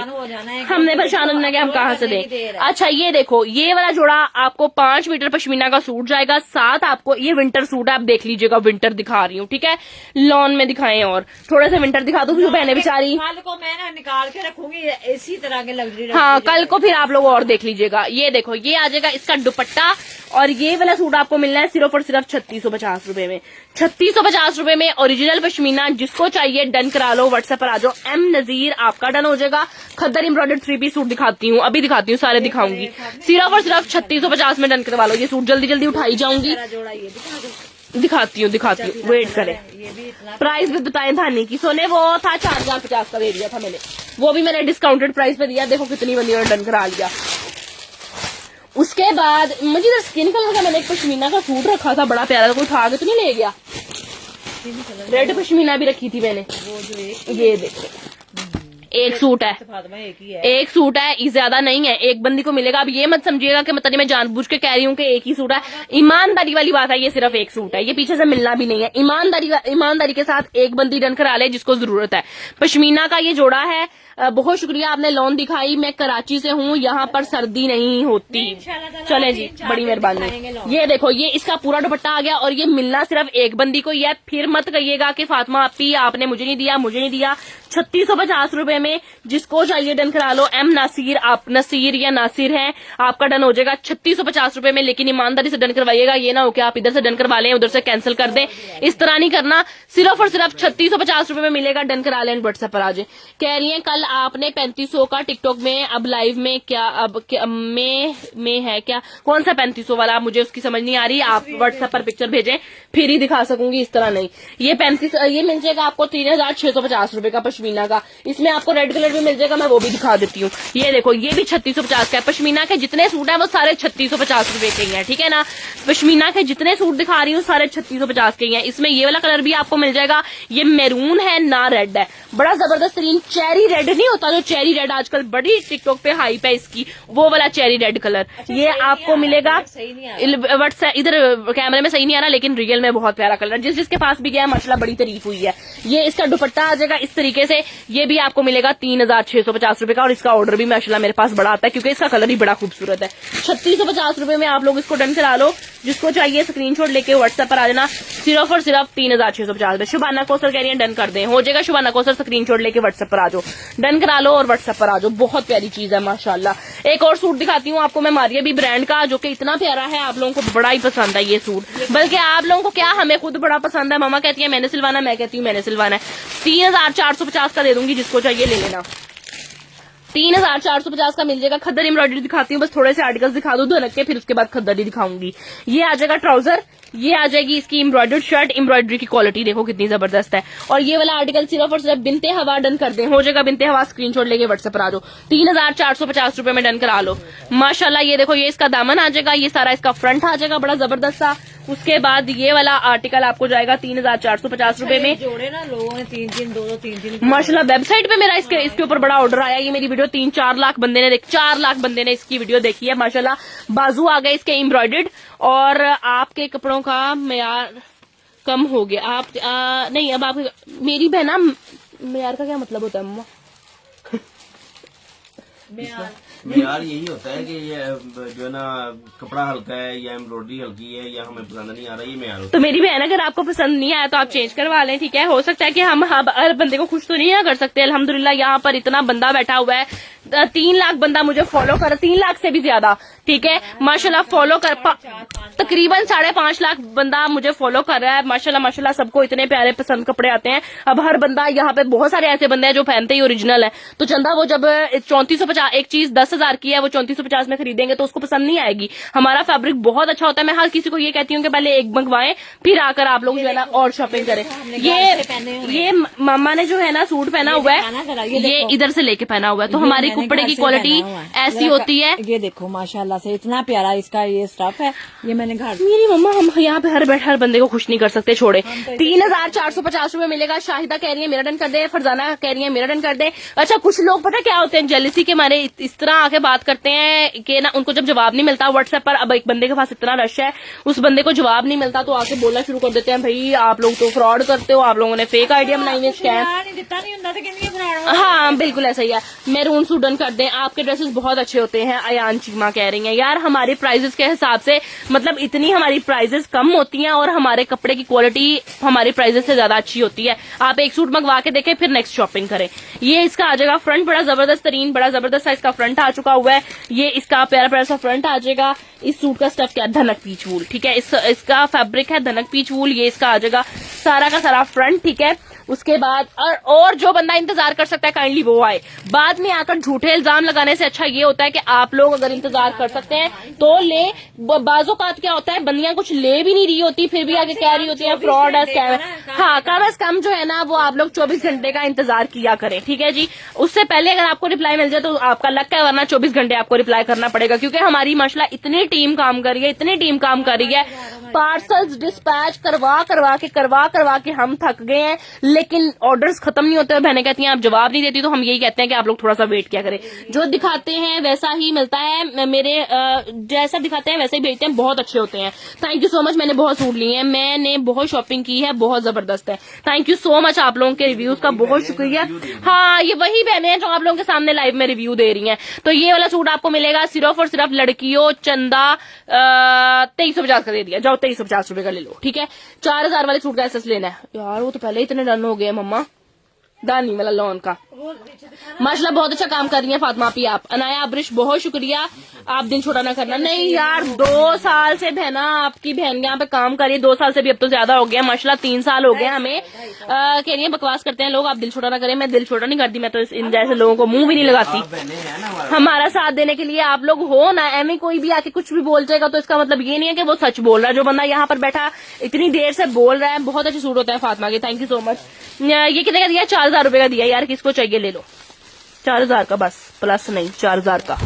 S2: हमने परेशान होने के हम कहाँ से दें। अच्छा ये देखो, ये वाला जोड़ा आपको 5 मीटर पश्मीना का सूट जाएगा, साथ आपको ये विंटर सूट है, आप देख लीजिएगा, विंटर दिखा रही हूँ, ठीक है। लॉन में दिखाएं और थोड़ा सा विंटर दिखा दो, जो बहने बेचारी
S3: कल को मैं ना निकाल के रखूंगी इसी तरह के लग्जरी।
S2: हाँ, कल को फिर आप लोग और देख लीजिएगा। ये देखो, ये आ जाएगा इसका दुपट्टा, और ये वाला सूट आपको मिलना है सिर्फ और सिर्फ 3650 रुपए में। 3650 रुपए में ओरिजिनल पश्मीना, जिसको चाहिए डन करा लो, व्हाट्सएप पर आ जाओ। एम नजीर आपका डन हो जाएगा। खद्दर एम्ब्रॉयडर्ड 3 पीस सूट दिखाती हूँ, अभी दिखाती हूँ, सारे दिखाऊंगी। सिर्फ और सिर्फ 3650 में डन करवा लो ये सूट, जल्दी जल्दी उठाई जाऊंगी। दिखाती हूँ वेट करें। प्राइस भी बताएं धानी की, सोने वो था 4050 का दे दिया था मैंने, वो भी मैंने डिस्काउंटेड प्राइस पे दिया। देखो कितनी बंदियों ने डन करा लिया। उसके बाद मुझे इधर स्किन कलर का मैंने एक पश्मीना का सूट रखा था, बड़ा प्यारा, कोई उठा के तो नहीं ले गया। रेड पश्मीना भी रखी थी मैंने, ये देखो एक सूट है, एक सूट है, ज्यादा नहीं है, एक बंदी को मिलेगा। अब ये मत समझिएगा कि मतलब मैं जानबूझ के कह रही हूँ कि एक ही सूट है। ईमानदारी वाली बात है, ये सिर्फ एक सूट है, ये पीछे से मिलना भी नहीं है। ईमानदारी के साथ एक बंदी डन करा ले जिसको जरूरत है। पश्मीना का ये जोड़ा है। बहुत शुक्रिया, आपने लॉन दिखाई। मैं कराची से हूँ, यहाँ पर सर्दी नहीं होती। चले जी, बड़ी मेहरबानी। ये देखो, ये इसका पूरा दुपट्टा आ गया, और ये मिलना सिर्फ एक बंदी को ही है। फिर मत कहिएगा कि फातिमा आपी आपने मुझे नहीं दिया। 3650 रुपए में जिसको चाहिए डन करा लो। एम नासिर, आप नसीर या नासिर हैं, आपका डन हो जाएगा 3650 रुपए में। लेकिन ईमानदारी से डन करवाइएगा, ये ना हो कि आप इधर से डन करवा लें उधर से कैंसिल कर दें, इस तरह नहीं करना। सिर्फ और सिर्फ 3650 रुपए में मिलेगा, डन करा लें, व्हाट्सएप पर आ जाए। कह रही है कल आपने 3500 का टिकटॉक में, अब लाइव में क्या, अब में है क्या, कौन सा 3500 वाला, मुझे उसकी समझ नहीं आ रही। आप व्हाट्सएप पर पिक्चर भेजें, फिर ही दिखा सकूंगी, इस तरह नहीं। ये 35, ये मिल जाएगा आपको 3650 रुपए का पश्मीना का। इसमें आपको रेड कलर भी मिल जाएगा, मैं वो भी दिखा देती हूँ। ये देखो, ये भी 3650 का है। पश्मीना के जितने सूट है वो सारे 3650 रुपए के ही है, ठीक है ना। पश्मीना के जितने सूट दिखा रही हूँ सारे 3650 के ही है। इसमें ये वाला कलर भी आपको मिल जाएगा, ये मैरून है ना रेड है, बड़ा जबरदस्त तरीन चेरी रेड नहीं होता जो चेरी रेड आजकल बड़ी टिकटॉक पे हाइप है इसकी, वो वाला चेरी रेड कलर। ये आपको मिलेगा व्हाट्सएप, इधर कैमरे में सही नहीं आ रहा, लेकिन रियल में बहुत प्यारा कलर, जिसके पास भी गया माशाल्लाह बड़ी तारीफ हुई है। ये इसका दुपट्टा आ जाएगा इस तरीके से, ये भी आपको मिलेगा 3650 रुपए का, और इसका ऑर्डर भी माशाल्लाह मेरे पास बड़ा आता है क्योंकि इसका कलर ही बड़ा खूबसूरत है। 3650 रुपए में आप लोग इसको डन करा लो। जिसको चाहिए स्क्रीनशॉट लेके व्हाट्सएप पर आ जाना, सिर्फ और सिर्फ 3650 में। शुभाना कौसर कह रही है डन कर दें, हो जाएगा शुभाना कौसर, स्क्रीनशॉट लेके व्हाट्सएप पर आ जाओ, डन करा लो और व्हाट्सएप पर आ जाओ। बहुत प्यारी चीज है माशाल्लाह। एक और सूट दिखाती हूँ आपको मैं, मारिया भी ब्रांड का, जो कि इतना प्यारा है, आप लोगों को बड़ा ही पसंद है ये सूट। बल्कि आप लोगों को क्या, हमें खुद बड़ा पसंद है। मामा कहती है मैंने सिलवाना, मैं कहती हूँ मैंने सिलवाना है। 3450 का दे दूंगी, जिसको चाहिए ले लेना। 3450 का मिल जाएगा। खद्दर एम्ब्रॉयडरी दिखाती हूँ, बस थोड़े से आर्टिकल्स दिखा दो धनक के, फिर उसके बाद खद्दरी दिखाऊंगी। ये आ जाएगा ट्राउजर, ये आ जाएगी इसकी एम्ब्रॉयडर्ड शर्ट। एम्ब्रॉयडरी की क्वालिटी देखो कितनी जबरदस्त है। और ये वाला आर्टिकल सिर्फ और सिर्फ बिनते हवा डन कर दें, हो जाएगा बिनते हवा, स्क्रीनशॉट लेके व्हाट्सएप पर आ जाओ। 3450 रुपए में डन करा लो माशाल्लाह। ये देखो, ये इसका दामन आ जाएगा, ये सारा इसका फ्रंट आ जाएगा बड़ा जबरदस्त सा। उसके बाद ये वाला आर्टिकल आपको जाएगा 3450 रुपए में।
S3: जोड़े ना लोगों ने 3
S2: माशाल्लाह वेबसाइट पे मेरा इसके ऊपर बड़ा ऑर्डर आया। ये मेरी वीडियो 3-4 लाख बंदे ने 4 लाख बंदे ने इसकी वीडियो देखी है माशाल्लाह। बाजू आ गए इसके एम्ब्रॉयडर्ड, और आपके कपड़ों का मेयार कम हो गया। आप नहीं, अब आप मेरी बहना, मेयार का क्या मतलब होता है मम्मा?
S4: यार यही होता है कि ये जो है ना कपड़ा हल्का है या एम्ब्रॉयडरी हल्की है या हमें पसंद नहीं आ रहा, ये मेयार होता
S2: तो मेरी बहन अगर आपको पसंद नहीं आया तो आप चेंज करवा लें, ठीक है। हो सकता है कि हम हर बंदे को खुश तो नहीं ना कर सकते। अल्हम्दुलिल्लाह यहाँ पर इतना बंदा बैठा हुआ है, 3 लाख बंदा मुझे फॉलो कर, 3 लाख से भी ज्यादा, ठीक है माशाल्लाह फॉलो कर, तकरीबन 5.5 लाख बंदा मुझे फॉलो कर रहा है। माशाल्लाह माशाल्लाह सबको इतने प्यारे पसंद कपड़े आते हैं। अब हर बंदा यहाँ पे बहुत सारे ऐसे बंदे हैं जो पहनते ही ओरिजिनल है, तो चंदा वो जब 3450 एक चीज 10,000 की है वो 3450 में खरीदेंगे तो उसको पसंद नहीं आएगी। हमारा फैब्रिक बहुत अच्छा होता है। मैं हर किसी को ये कहती हूँ कि पहले एक मंगवाएं फिर आकर आप लोग जो है ना और शॉपिंग करें। ये मामा ने जो है ना सूट पहना हुआ है, ये इधर से लेके पहना हुआ है, तो हमारी कपड़े की क्वालिटी ऐसी होती है।
S3: ये देखो माशाल्लाह से इतना प्यारा इसका ये स्टफ है, ये मैंने घर
S2: मेरी मम्मा, हम यहाँ पे हर बंदे को खुश नहीं कर सकते, छोड़े। 3,450 रुपए मिलेगा। शाहिदा कह रही है मेरा डन कर दे, फरजाना कह रही है मेरा डन कर दे। अच्छा कुछ लोग पता क्या होते हैं, जेलिसी के मारे इस तरह आके बात करते हैं कि ना उनको जब जवाब नहीं मिलता व्हाट्सएप पर, अब एक बंदे के पास इतना रश है, उस बंदे को जवाब नहीं मिलता तो आके बोलना शुरू कर देते हैं, भाई आप लोग तो फ्रॉड करते हो, आप लोगों ने फेक आइडिया बनाई है, स्कैम। हाँ बिल्कुल ऐसा ही है। मैरून सूट डन कर दें, आपके ड्रेसेस बहुत अच्छे होते हैं। अयान चीमा कह रही हैं यार हमारे प्राइजेस के हिसाब से, मतलब इतनी हमारी प्राइजेस कम होती हैं और हमारे कपड़े की क्वालिटी हमारी प्राइजेस से ज्यादा अच्छी होती है। आप एक सूट मंगवा के देखें फिर नेक्स्ट शॉपिंग करें। ये इसका आ जाएगा फ्रंट, बड़ा जबरदस्त तरीन, बड़ा जबरदस्त सा इसका फ्रंट आ चुका हुआ है। ये इसका प्यारा प्यारा सा फ्रंट आ जाएगा। इस सूट का स्टफ क्या है, धनक पीच वूल, ठीक है। इसका फैब्रिक है धनक पीच वूल। ये इसका आ जाएगा सारा का सारा फ्रंट, ठीक है। उसके बाद और जो बंदा इंतजार कर सकता है काइंडली वो आए। बाद में आकर झूठे इल्जाम लगाने से अच्छा ये होता है कि आप लोग अगर इंतजार कर सकते हैं तो ले। बाज़ोकात क्या होता है, बंदियां कुछ ले भी नहीं रही होती फिर भी आगे कह रही होती है फ्रॉड है, स्कैम है। हाँ कम अज कम जो है ना वो आप लोग 24 घंटे का इंतजार किया करें, ठीक है जी। उससे पहले अगर आपको रिप्लाई मिल जाए तो आपका लक है, वरना 24 घंटे आपको रिप्लाई करना पड़ेगा, क्योंकि हमारी माशाल्लाह इतनी टीम काम कर रही है, इतनी टीम काम कर रही है। पार्सल्स डिस्पैच करवा के हम थक गए हैं, लेकिन ऑर्डर्स खत्म नहीं होते। बहनें कहती हैं आप जवाब नहीं देती, तो हम यही कहते हैं कि आप लोग थोड़ा सा वेट किया करें। जो दिखाते हैं वैसा ही मिलता है, मेरे जैसा दिखाते हैं वैसे ही भेजते हैं, बहुत अच्छे होते हैं। Thank you so much. मैंने बहुत सूट लिए हैं, मैंने बहुत शॉपिंग की है, बहुत जबरदस्त है। थैंक यू सो मच आप लोगों के रिव्यूज का, बहुत शुक्रिया। हाँ ये वही बहनें हैं जो आप लोगों के सामने लाइव में रिव्यू दे रही हैं। तो ये वाला सूट आपको मिलेगा सिर्फ और सिर्फ लड़कियों चंदा 2350 का दे दिया। जाओ 2350 रुपए का ले लो, ठीक है। 4000 वाले सूट का एसेस लेना है यार, वो तो पहले इतने डन हो गए मम्मा। दानी वाला लॉन का माशाल्लाह बहुत अच्छा काम कर रही है फातिमा पी आप। अनाया अब्रिश बहुत शुक्रिया, आप दिन छोटा ना करना। नहीं यार 2 साल से बहना आपकी बहन यहाँ पे काम कर रही है, 2 साल से भी अब तो ज्यादा हो गया माशाल्लाह, 3 साल हो गए हमें। कह रही है बकवास करते हैं लोग, आप दिल छोटा ना करें। मैं दिल छोटा नहीं करती, मैं तो इन जैसे लोगों को मुंह भी नहीं लगाती। हमारा साथ देने के लिए आप लोग हो ना, एम कोई भी आके कुछ भी बोल जाएगा तो इसका मतलब ये नहीं है कि वो सच बोल रहा है। जो बंदा यहाँ पर बैठा इतनी देर से बोल रहा है, बहुत अच्छे सूट होता है फातिमा के, थैंक यू सो मच। ये कितने का दिया, 4000 रुपए का दिया यार, किसको चाहिए ले लो। 4000 का बस, प्लस नहीं 4000 का,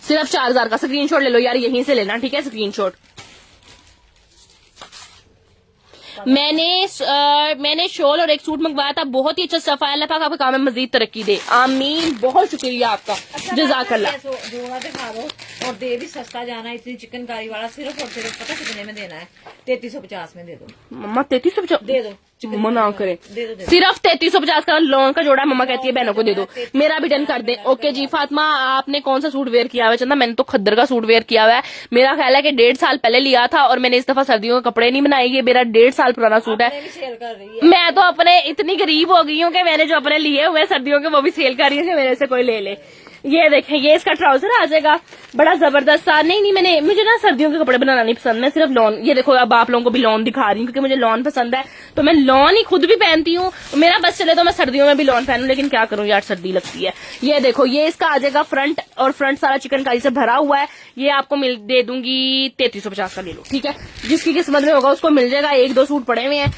S2: सिर्फ 4000 का। स्क्रीनशॉट ले लो यार, यहीं से लेना, ठीक है स्क्रीनशॉट। मैंने शॉल और एक सूट मंगवाया था, बहुत ही अच्छा स्टफ आया। अल्लाह पाक आपके काम में मजीद तरक्की दे, आमीन। बहुत शुक्रिया आपका, जज़ाकल्लाह।
S3: जोड़ा दिखा दो और दे भी सस्ता जाना, इतनी चिकनकारी वाला सिर्फ और सिर्फ पता कितने में देना है, 3350 में दे दो
S2: मम्मा। 3350
S3: दे दो,
S2: मना करे,
S3: दे दो।
S2: सिर्फ 3350 का लोन का जोड़ा मम्मा कहती है बहनों को दे दो। मेरा भी डन कर दे। ओके जी फातिमा, आपने कौन सा सूट वेयर किया हुआ है? चंदा मैंने तो खद्दर का सूट वेयर किया हुआ है। मेरा ख्याल है कि 1.5 साल पहले लिया था और मैंने इस दफा सर्दियों के कपड़े नहीं बनाए। ये मेरा 1.5 साल पुराना सूट है।
S3: सेल कर रही है।
S2: मैं तो अपने इतनी गरीब हो गई हूँ कि मैंने जो अपने लिए हुए सर्दियों के वो भी सेल कर रही है, मेरे से कोई ले ले। ये देखें, ये इसका ट्राउजर आ जाएगा बड़ा जबरदस्त सा। नहीं मुझे ना सर्दियों के कपड़े बनाना नहीं पसंद, मैं सिर्फ लॉन। ये देखो अब आप लोगों को भी लॉन दिखा रही हूँ क्योंकि मुझे लॉन पसंद है, तो मैं लॉन ही खुद भी पहनती हूँ। मेरा बस चले तो मैं सर्दियों में भी लॉन पहनूं, लेकिन क्या करूँ यार सर्दी लगती है। ये देखो, ये इसका आ जाएगा फ्रंट, और फ्रंट सारा चिकनकारी से भरा हुआ है। ये आपको दे दूंगी 3350 का, ले लो, ठीक है। जिसकी किस्मत में होगा उसको मिल जाएगा। 1-2 सूट पड़े हुए हैं।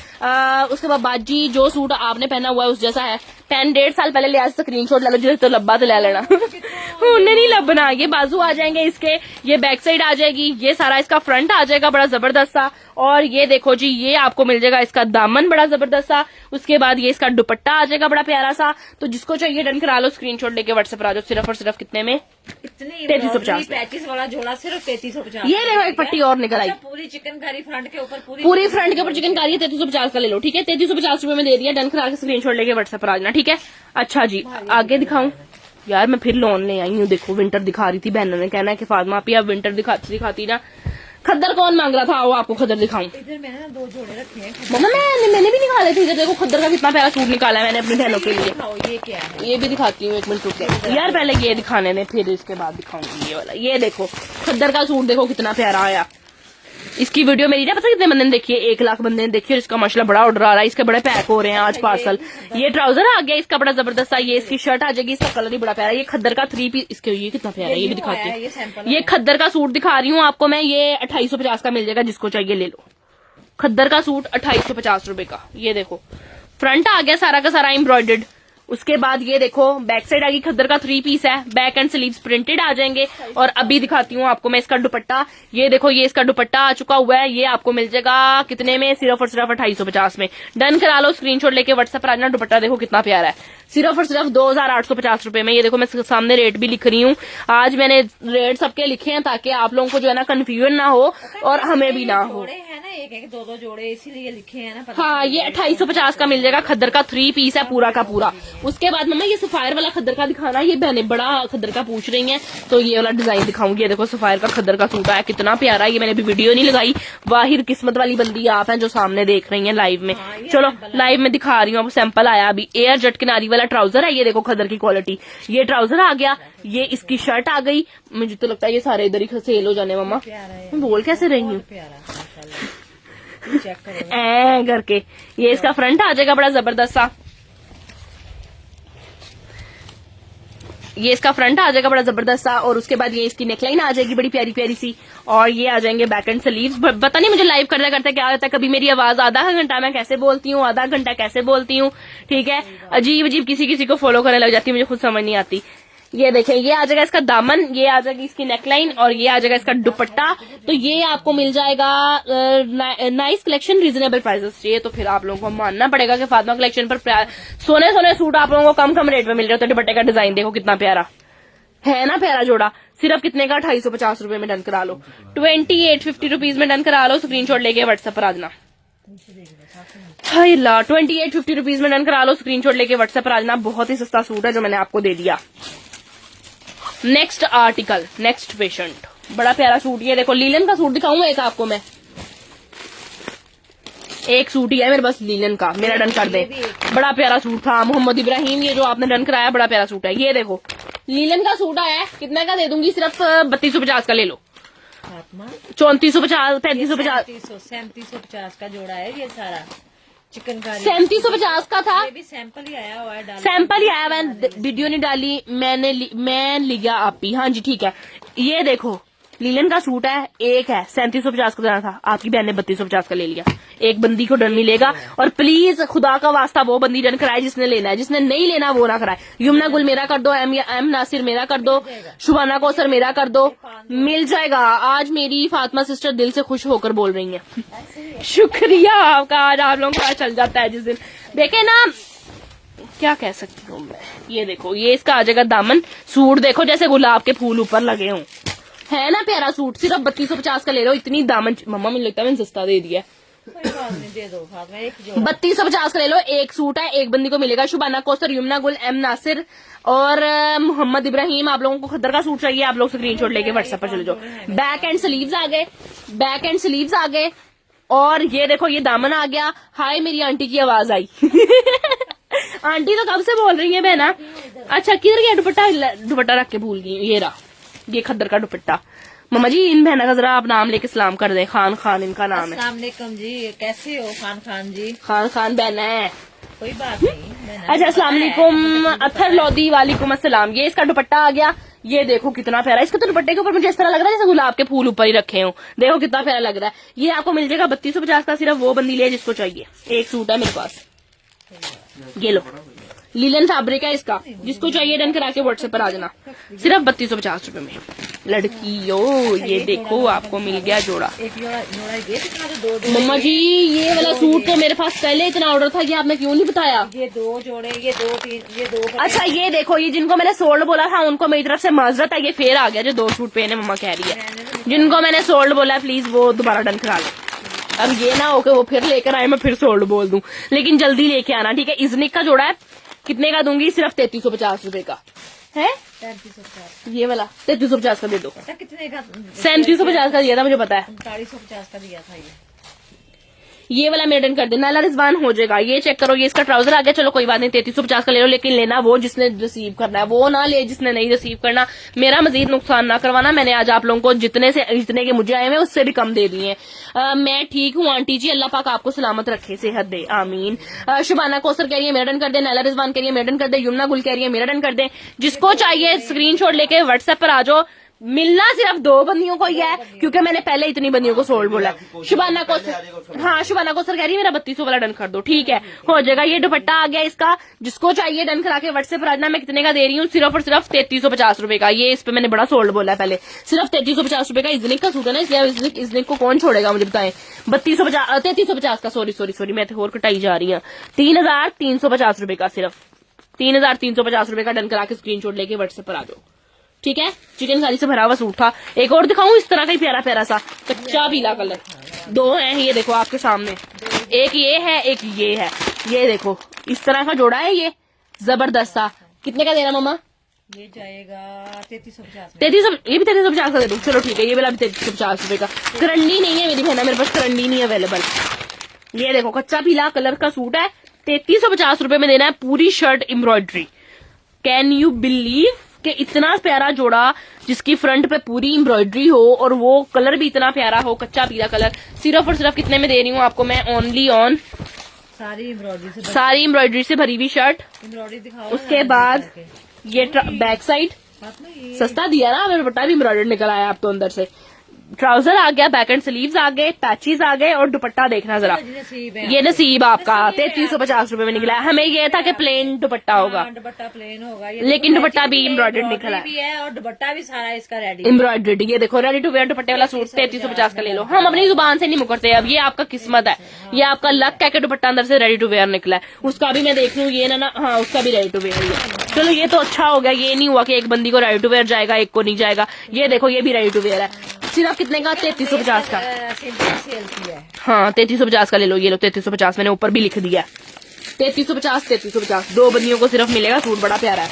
S2: उसके बाद बाजी जो सूट आपने पहना हुआ है उस जैसा है, 1.5 साल पहले लिया, स्क्रीनशॉट ले लो, जो तो लब्बा तो ले लेना। उन्हें नहीं लबना। ये बाजू आ जाएंगे इसके, ये बैक साइड आ जाएगी, ये सारा इसका फ्रंट आ जाएगा बड़ा जबरदस्त सा। और ये देखो जी, ये आपको मिल जाएगा इसका दामन बड़ा जबरदस्त सा। उसके बाद ये इसका दुपट्टा आ जाएगा बड़ा प्यारा सा। तो जिसको चाहिए डन करा लो, स्क्रीनशॉट लेके व्हाट्सएप पर आ जाओ। सिर्फ और सिर्फ कितने में?
S3: इतनी
S2: 3350
S3: 35 वाला जोड़ा सिर्फ 3350।
S2: ये देखो एक पट्टी और निकल आई,
S3: पूरी चिकनकारी फ्रंट के ऊपर,
S2: पूरी फ्रंट के ऊपर चिकनकारी है। 3350 का ले लो, ठीक है। 3350 रुपए में दे दिया। डन करा के स्क्रीनशॉट लेके व्हाट्सएप पर आ जाना, ठीक है। अच्छा जी, आगे दिखाऊं यार, मैं फिर लोन ले आई हूँ। देखो विंटर दिखा रही थी, बहनों ने कहना है कि फातिमा आप अब विंटर दिखाती ना। खद्दर कौन मांग रहा था? आओ आपको खद्दर दिखाऊं।
S3: इधर मैंने ना 2 जोड़े रखे हैं
S2: मम्मा मैंने भी निकाले थे। इधर देखो खद्दर का कितना प्यारा सूट निकाला है मैंने अपनी बहनों के लिए।
S3: दिखाओ ये क्या है।
S2: ये भी दिखाती हूँ, एक मिनट रुक के यार, पहले ये दिखाने में, फिर इसके बाद दिखाऊंगी ये वाला। ये देखो खद्दर का सूट, देखो कितना प्यारा आया। इसकी वीडियो मेरी ना पता कितने बंदे ने देखी है? 1 लाख बंदे ने देखी है। इसका माशाल्लाह बड़ा ऑर्डर आ रहा है, इसके बड़े पैक हो रहे हैं आज पार्सल। ये ट्राउजर आ गया इसका बड़ा जबरदस्त सा। ये इसकी शर्ट आ जाएगी, इसका कलर ही बड़ा प्यारा है। ये खद्दर का 3 पीस, इसके ये कितना प्यारा है, ये भी दिखाती हूँ। ये खद्दर का सूट दिखा रही हूँ आपको मैं। ये 2850 का मिल जाएगा, जिसको चाहिए ले लो। खद्दर का सूट 2850 रुपए का। ये देखो फ्रंट आ गया सारा का सारा एम्ब्रॉयडर्ड। उसके बाद ये देखो बैक साइड आ गई, खद्दर का 3 पीस है, बैक एंड स्लीव्स प्रिंटेड आ जाएंगे। और अभी दिखाती हूँ आपको मैं इसका दुपट्टा। ये देखो ये इसका दुपट्टा आ चुका हुआ है। ये आपको मिल जाएगा कितने में? सिर्फ और सिर्फ 2850 में। डन करा लो, स्क्रीनशॉट लेके व्हाट्सएप पर आ जाना। दुपट्टा देखो कितना प्यारा है, सिर्फ और सिर्फ 2850 रुपए में। ये देखो मैं सामने रेट भी लिख रही हूँ। आज मैंने रेट सबके लिखे हैं ताकि आप लोगों को जो है ना कंफ्यूजन ना हो और हमें भी ना हो।
S3: जोड़े है ना, एक 2 जोड़े इसीलिए लिखे हैं ना।
S2: हाँ, ये 2850 का मिल जाएगा। खद्दर का 3 पीस है पूरा का पूरा। उसके बाद मम्मा ये सफायर वाला खद्दर का दिखाना। ये बहने बड़ा खद्दर का पूछ रही हैं, तो ये वाला डिजाइन दिखाऊंगी। ये देखो सफायर का खद्दर का सूट है, कितना प्यारा है। ये मैंने अभी वीडियो नहीं लगाई। वाहिर किस्मत वाली बंदी आप हैं जो सामने देख रही हैं लाइव में। चलो लाइव में दिखा रही हूँ आपको, सैंपल आया अभी। एयर जट किनारी वाला ट्राउजर है। ये देखो खद्दर की क्वालिटी, ये ट्राउजर आ गया। ये इसकी शर्ट आ गई। मुझे तो लगता है ये सारे इधर ही सेल हो जाने। मम्मा मैं बोल कैसे रही हूँ
S3: चेक करो
S2: करके। ये इसका फ्रंट आ जाएगा बड़ा जबरदस्त सा। ये इसका फ्रंट आ जाएगा बड़ा जबरदस्त सा। और उसके बाद ये इसकी नेकलाइन आ जाएगी बड़ी प्यारी प्यारी सी। और ये आ जाएंगे बैक एंड स्लीव्स। पता नहीं मुझे लाइव करते करते क्या होता है, कभी मेरी आवाज आधा घंटा मैं कैसे बोलती हूँ, आधा घंटा कैसे बोलती हूँ, ठीक है। अजीब अजीब किसी किसी को फॉलो करने लग जाती है, मुझे खुद समझ नहीं आती। ये देखें, ये आ जाएगा इसका दामन, ये आ जाएगी इसकी नेकलाइन और ये आ जाएगा इसका दुपट्टा। तो ये आपको मिल जाएगा नाइस कलेक्शन, रीजनेबल प्राइसेस चाहिए तो फिर आप लोगों को मानना पड़ेगा कि फातिमा कलेक्शन पर सोने सोने सूट आप लोगों को कम कम रेट में मिल रहे होते हैं। दुपट्टे का डिजाइन देखो कितना प्यारा है ना, प्यारा जोड़ा। सिर्फ कितने का? 2850 रुपए में डन करा लो। 2850 रुपीज में डन करा लो। स्क्रीनशॉट लेके व्हाट्सएप पर आ जाना। 2850 रुपीज में डन करा लो। स्क्रीनशॉट लेके व्हाट्सएप पर आ जाना। बहुत ही सस्ता सूट है जो मैंने आपको दे दिया। नेक्स्ट आर्टिकल, नेक्स्ट पेशेंट, बड़ा प्यारा सूट। ये देखो लीलन का सूट दिखाऊंगा एक आपको मैं। एक सूट ही है मेरे पास लीलन का, मेरा डन कर दे। बड़ा प्यारा सूट था मोहम्मद इब्राहिम, ये जो आपने डन कराया बड़ा प्यारा सूट है। ये देखो लीलन का सूट आया है, कितने का दे दूंगी? सिर्फ 3250 का ले लो। 3450, 3550,
S3: 3750 का जोड़ा है ये सारा चिकनकारी।
S2: 3750 का था।
S3: ये भी सैंपल ही आया हुआ है,
S2: सैंपल ही आया, मैंने वीडियो नहीं डाली, मैं लिया आप ही। हाँ जी ठीक है। ये देखो लीलन का सूट है, एक है 3750 का देना था, आपकी बहन ने 3250 का ले लिया। एक बंदी को डन मिलेगा। और प्लीज खुदा का वास्ता वो बंदी डन कराए जिसने लेना है, जिसने नहीं लेना वो ना कराए। यमुना गुल मेरा कर दो, एम नासिर मेरा कर दो, शुभाना कौसर मेरा कर दो, मिल जाएगा। आज मेरी फातिमा सिस्टर दिल से खुश होकर बोल रही है। शुक्रिया आपका, आज आप लोगों को चल जाता है जिस दिन। देखे ना क्या कह सकती हूँ मैं। ये देखो ये इसका आ जाएगा दामन। सूट देखो जैसे गुलाब के फूल ऊपर लगे हों, है ना प्यारा सूट। सिर्फ 3250 का ले लो। इतनी दामन मम्मा मुझे लगता है मैंने सस्ता दे दिया।
S3: कोई बात नहीं, दे दो फातिमा, एक जोड़ा
S2: 3250 का ले लो। एक सूट है, एक बंदी को मिलेगा। शुभाना कौसर, यमुना गुल, एम नासिर और मोहम्मद इब्राहिम। आप लोगों को खद्दर का सूट चाहिए, आप लोग स्क्रीनशॉट लेके व्हाट्सएप पर चले जाओ। बैक एंड स्लीव्स आ गए, बैक एंड स्लीव्स आ गए। और ये देखो ये दामन आ गया। हाय मेरी आंटी की आवाज आई। आंटी तो कब से बोल रही है बहना। अच्छा किधर गया दुपट्टा? दुपट्टा रख के भूल गई। ये रहा, ये खद्दर का दुपट्टा। मम्मा जी इन बहना का जरा आप नाम लेके सलाम कर दे। खान खान इनका नाम है।
S3: अस्सलाम वालेकुम जी, कैसे हो खान खान जी?
S2: खान खान बहना है।
S3: कोई बात नहीं।
S2: अच्छा अस्सलाम वालेकुम, अथर लोदी वालेकुम अस्सलाम। ये इसका दुपट्टा आ गया। ये देखो कितना प्यारा। इसके तो दुपट्टे के ऊपर मुझे इस तरह लग रहा है जैसे गुलाब के फूल ऊपर ही रखे हो। देखो कितना प्यारा लग रहा है। ये आपको मिल जाएगा 3250 का। सिर्फ वो बंदी ले जिसको चाहिए। एक सूट है मेरे पास, ये लो लीलन फैब्रिक है इसका, जिसको चाहिए डन करा के व्हाट्सएप पर आ जाना, सिर्फ 3250 रुपए में। लड़कियों ये देखो आपको मिल गया जोड़ा।
S3: एक जोड़ा ये कितना, तो दो
S2: मम्मा जी ये वाला सूट तो मेरे पास पहले इतना ऑर्डर था, ये आपने क्यों नहीं बताया?
S3: ये 2 जोड़े, ये 2-3, ये 2।
S2: अच्छा ये देखो, ये जिनको मैंने सोल्ड बोला था उनको मेरी तरफ से माजरत है, ये फेर आ गया जो 2 सूट पे मम्मा कह रही है। जिनको मैंने सोल्ड बोला प्लीज वो दोबारा डन करा लो। अब ये ना हो के वो फिर लेकर आए मैं फिर सोल्ड बोल दूं, लेकिन जल्दी लेके आना ठीक है। इजनिक का जोड़ा है, कितने का दूंगी? सिर्फ 3350 रुपए का है।
S3: 3350
S2: ये वाला 3350 का दे दो।
S3: पता कितने का?
S2: 3750 का दिया था मुझे पता है।
S3: 3950 का दिया था
S2: ये वाला मेडन कर देना, रिजवान हो जाएगा। ये चेक करो, ये इसका ट्राउजर आ गया, चलो कोई बात नहीं 3350 का ले लो, लेकिन लेना वो जिसने रिसीव करना है, वो ना ले जिसने नहीं रिसीव करना। मेरा मजीद नुकसान ना करवाना। मैंने आज आप लोगों को जितने के मुझे आए हैं उससे भी कम दे दिए हैं। मैं ठीक हूँ आंटी जी, अल्लाह पाक आपको सलामत रखे, सेहत दे, आमीन। शुबाना कौसर कह रही है मेरा डन कर दे, नैला रिजवान कह रही है मेरा डन कर दे, यमुना गुल कह रही है मेरा डन कर दे। जिसको चाहिए स्क्रीनशॉट लेके व्हाट्सएप पर आ जाओ। मिलना सिर्फ 2 बंदियों को ही है, क्योंकि मैंने पहले इतनी बंदियों को सोल्ड बोला। शुबाना कौसर, हाँ शुबाना कौसर कह रही है मेरा 3200 वाला डन कर दो, ठीक है हो जाएगा। ये दुपट्टा आ गया इसका, जिसको चाहिए डन करा के व्हाट्सएप पर आना। मैं कितने का दे रही हूँ? सिर्फ और सिर्फ 3350 रुपए का। ये इस पे मैंने बड़ा सोल्ड बोला है पहले, सिर्फ 3350 रुपए का। इजनिक का सूट है ना, इसलिए इजनिक को कौन छोड़ेगा मुझे बताएं। 3350 का, सॉरी मैं और कटाई जा रही हूँ। 3350 रुपए का, सिर्फ 3350 रुपए का डन करा के स्क्रीनशॉट लेके व्हाट्सएप पर आ जाओ, ठीक है। चिकनकारी से भरा हुआ सूट था। एक और दिखाऊं इस तरह का ही प्यारा प्यारा सा कच्चा पीला कलर। 2 हैं ये देखो आपके सामने, एक ये है एक ये है। ये देखो इस तरह का जोड़ा है, ये जबरदस्त सा। कितने का देना मम्मा?
S3: ये जाएगा 3350।
S2: 3300, ये भी 3350 का दे दूं, चलो ठीक है। ये वाला भी 3350 रुपए का। करंडी नहीं है मेरी बहना, मेरे पास करंडी नहीं अवेलेबल। ये देखो कच्चा पीला कलर का सूट है, 3350 रुपए में देना है। पूरी shirt embroidery. Can you believe कि इतना प्यारा जोड़ा जिसकी फ्रंट पे पूरी एम्ब्रॉयडरी हो और वो कलर भी इतना प्यारा हो, कच्चा पीला कलर। सिर्फ और सिर्फ कितने में दे रही हूँ आपको मैं? ओनली ऑन सारी एम्ब्रॉयडरी से भरी हुई शर्ट।
S3: एम्ब्रॉयडरी दिखाओ।
S2: उसके बाद ये बैक साइड सस्ता दिया ना, मेरा दुपट्टा भी एम्ब्रॉयडरी निकल आया आप तो अंदर से। ट्राउजर आ गया, बैक एंड स्लीव्स आ गए, पैचेस आ गए और दुपट्टा देखना जरा। ये नसीब आपका 3350 रुपए में निकला है। हमें ये था कि प्लेन दुपट्टा होगा,
S3: दुपट्टा प्लेन होगा,
S2: लेकिन दुपट्टा भी एम्ब्रॉयडर्ड निकला
S3: है और दुपट्टा भी सारा इसका रेडी
S2: एम्ब्रॉयडर्ड। ये देखो रेडी टू वेयर दुपट्टे वाला सूट 3350 का ले लो। हम अपनी जुबान से नहीं मुकरते, अब ये आपका किस्मत है, ये आपका लक है कि दुपट्टा अंदर से रेडी टू वेयर निकला है। उसका भी मैं देख लूँ, ये ना हाँ उसका भी रेडी टू वेयर है। चलो ये तो अच्छा हो गया, ये नहीं हुआ कि एक बंदी को रेडी टू वेयर जाएगा एक को नहीं जाएगा। ये देखो ये भी रेडी टू वेयर है। सिर्फ कितने का? 3350 का। हाँ 3350 का ले लो। ये लो 3350, मैंने ऊपर भी लिख दिया 3350। 2 बंदियों को सिर्फ मिलेगा। सूट बड़ा प्यारा है।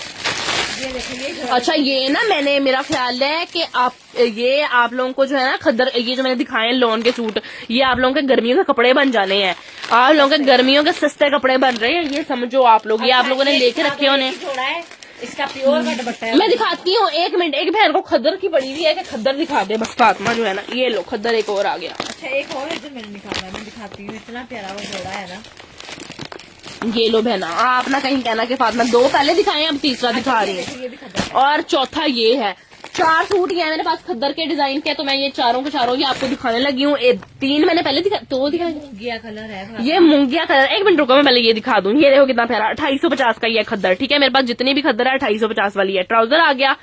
S2: अच्छा ये ना मैंने, मेरा ख्याल है कि आप लोगों को जो है ना खद्दर, ये जो मैंने दिखाए हैं लॉन के सूट, ये आप लोगों के गर्मियों के कपड़े बन जाने हैं। आप लोगों के गर्मियों के सस्ते कपड़े बन रहे हैं, ये समझो आप लोग। ये आप लोगों ने लेके रखे उन्हें।
S3: इसका प्योर का दुपट्टा है।
S2: मैं दिखाती हूँ, 1 मिनट। एक बहन को खद्दर की पड़ी हुई है कि खद्दर दिखा दे बस। फातिमा जो है ना, ये लो खद्दर एक और आ गया।
S3: अच्छा एक और है जो मैंने निकाला, मैं दिखाती हूँ। इतना प्यारा वो जोड़ा है ना।
S2: ये लो बहना, आप ना कहीं कहना कि फातिमा 2 पहले दिखाए अब तीसरा दिखा रही है। और चौथा ये है। 4 सूट ये है मेरे पास खद्दर के डिजाइन के, तो मैं ये चारों के चारों ये आपको दिखाने लगी हूँ। 3 मैंने पहले दिखा, 2 दिखा।
S3: मुंगिया कलर है,
S2: ये मुंगिया कलर। 1 मिनट रुको मैं पहले ये दिखा दूं। ये देखो कितना प्यारा, 2850 का ये खद्दर, ठीक है। मेरे पास जितनी भी खद्दर है 2850 वाली है। ट्राउजर आ गया।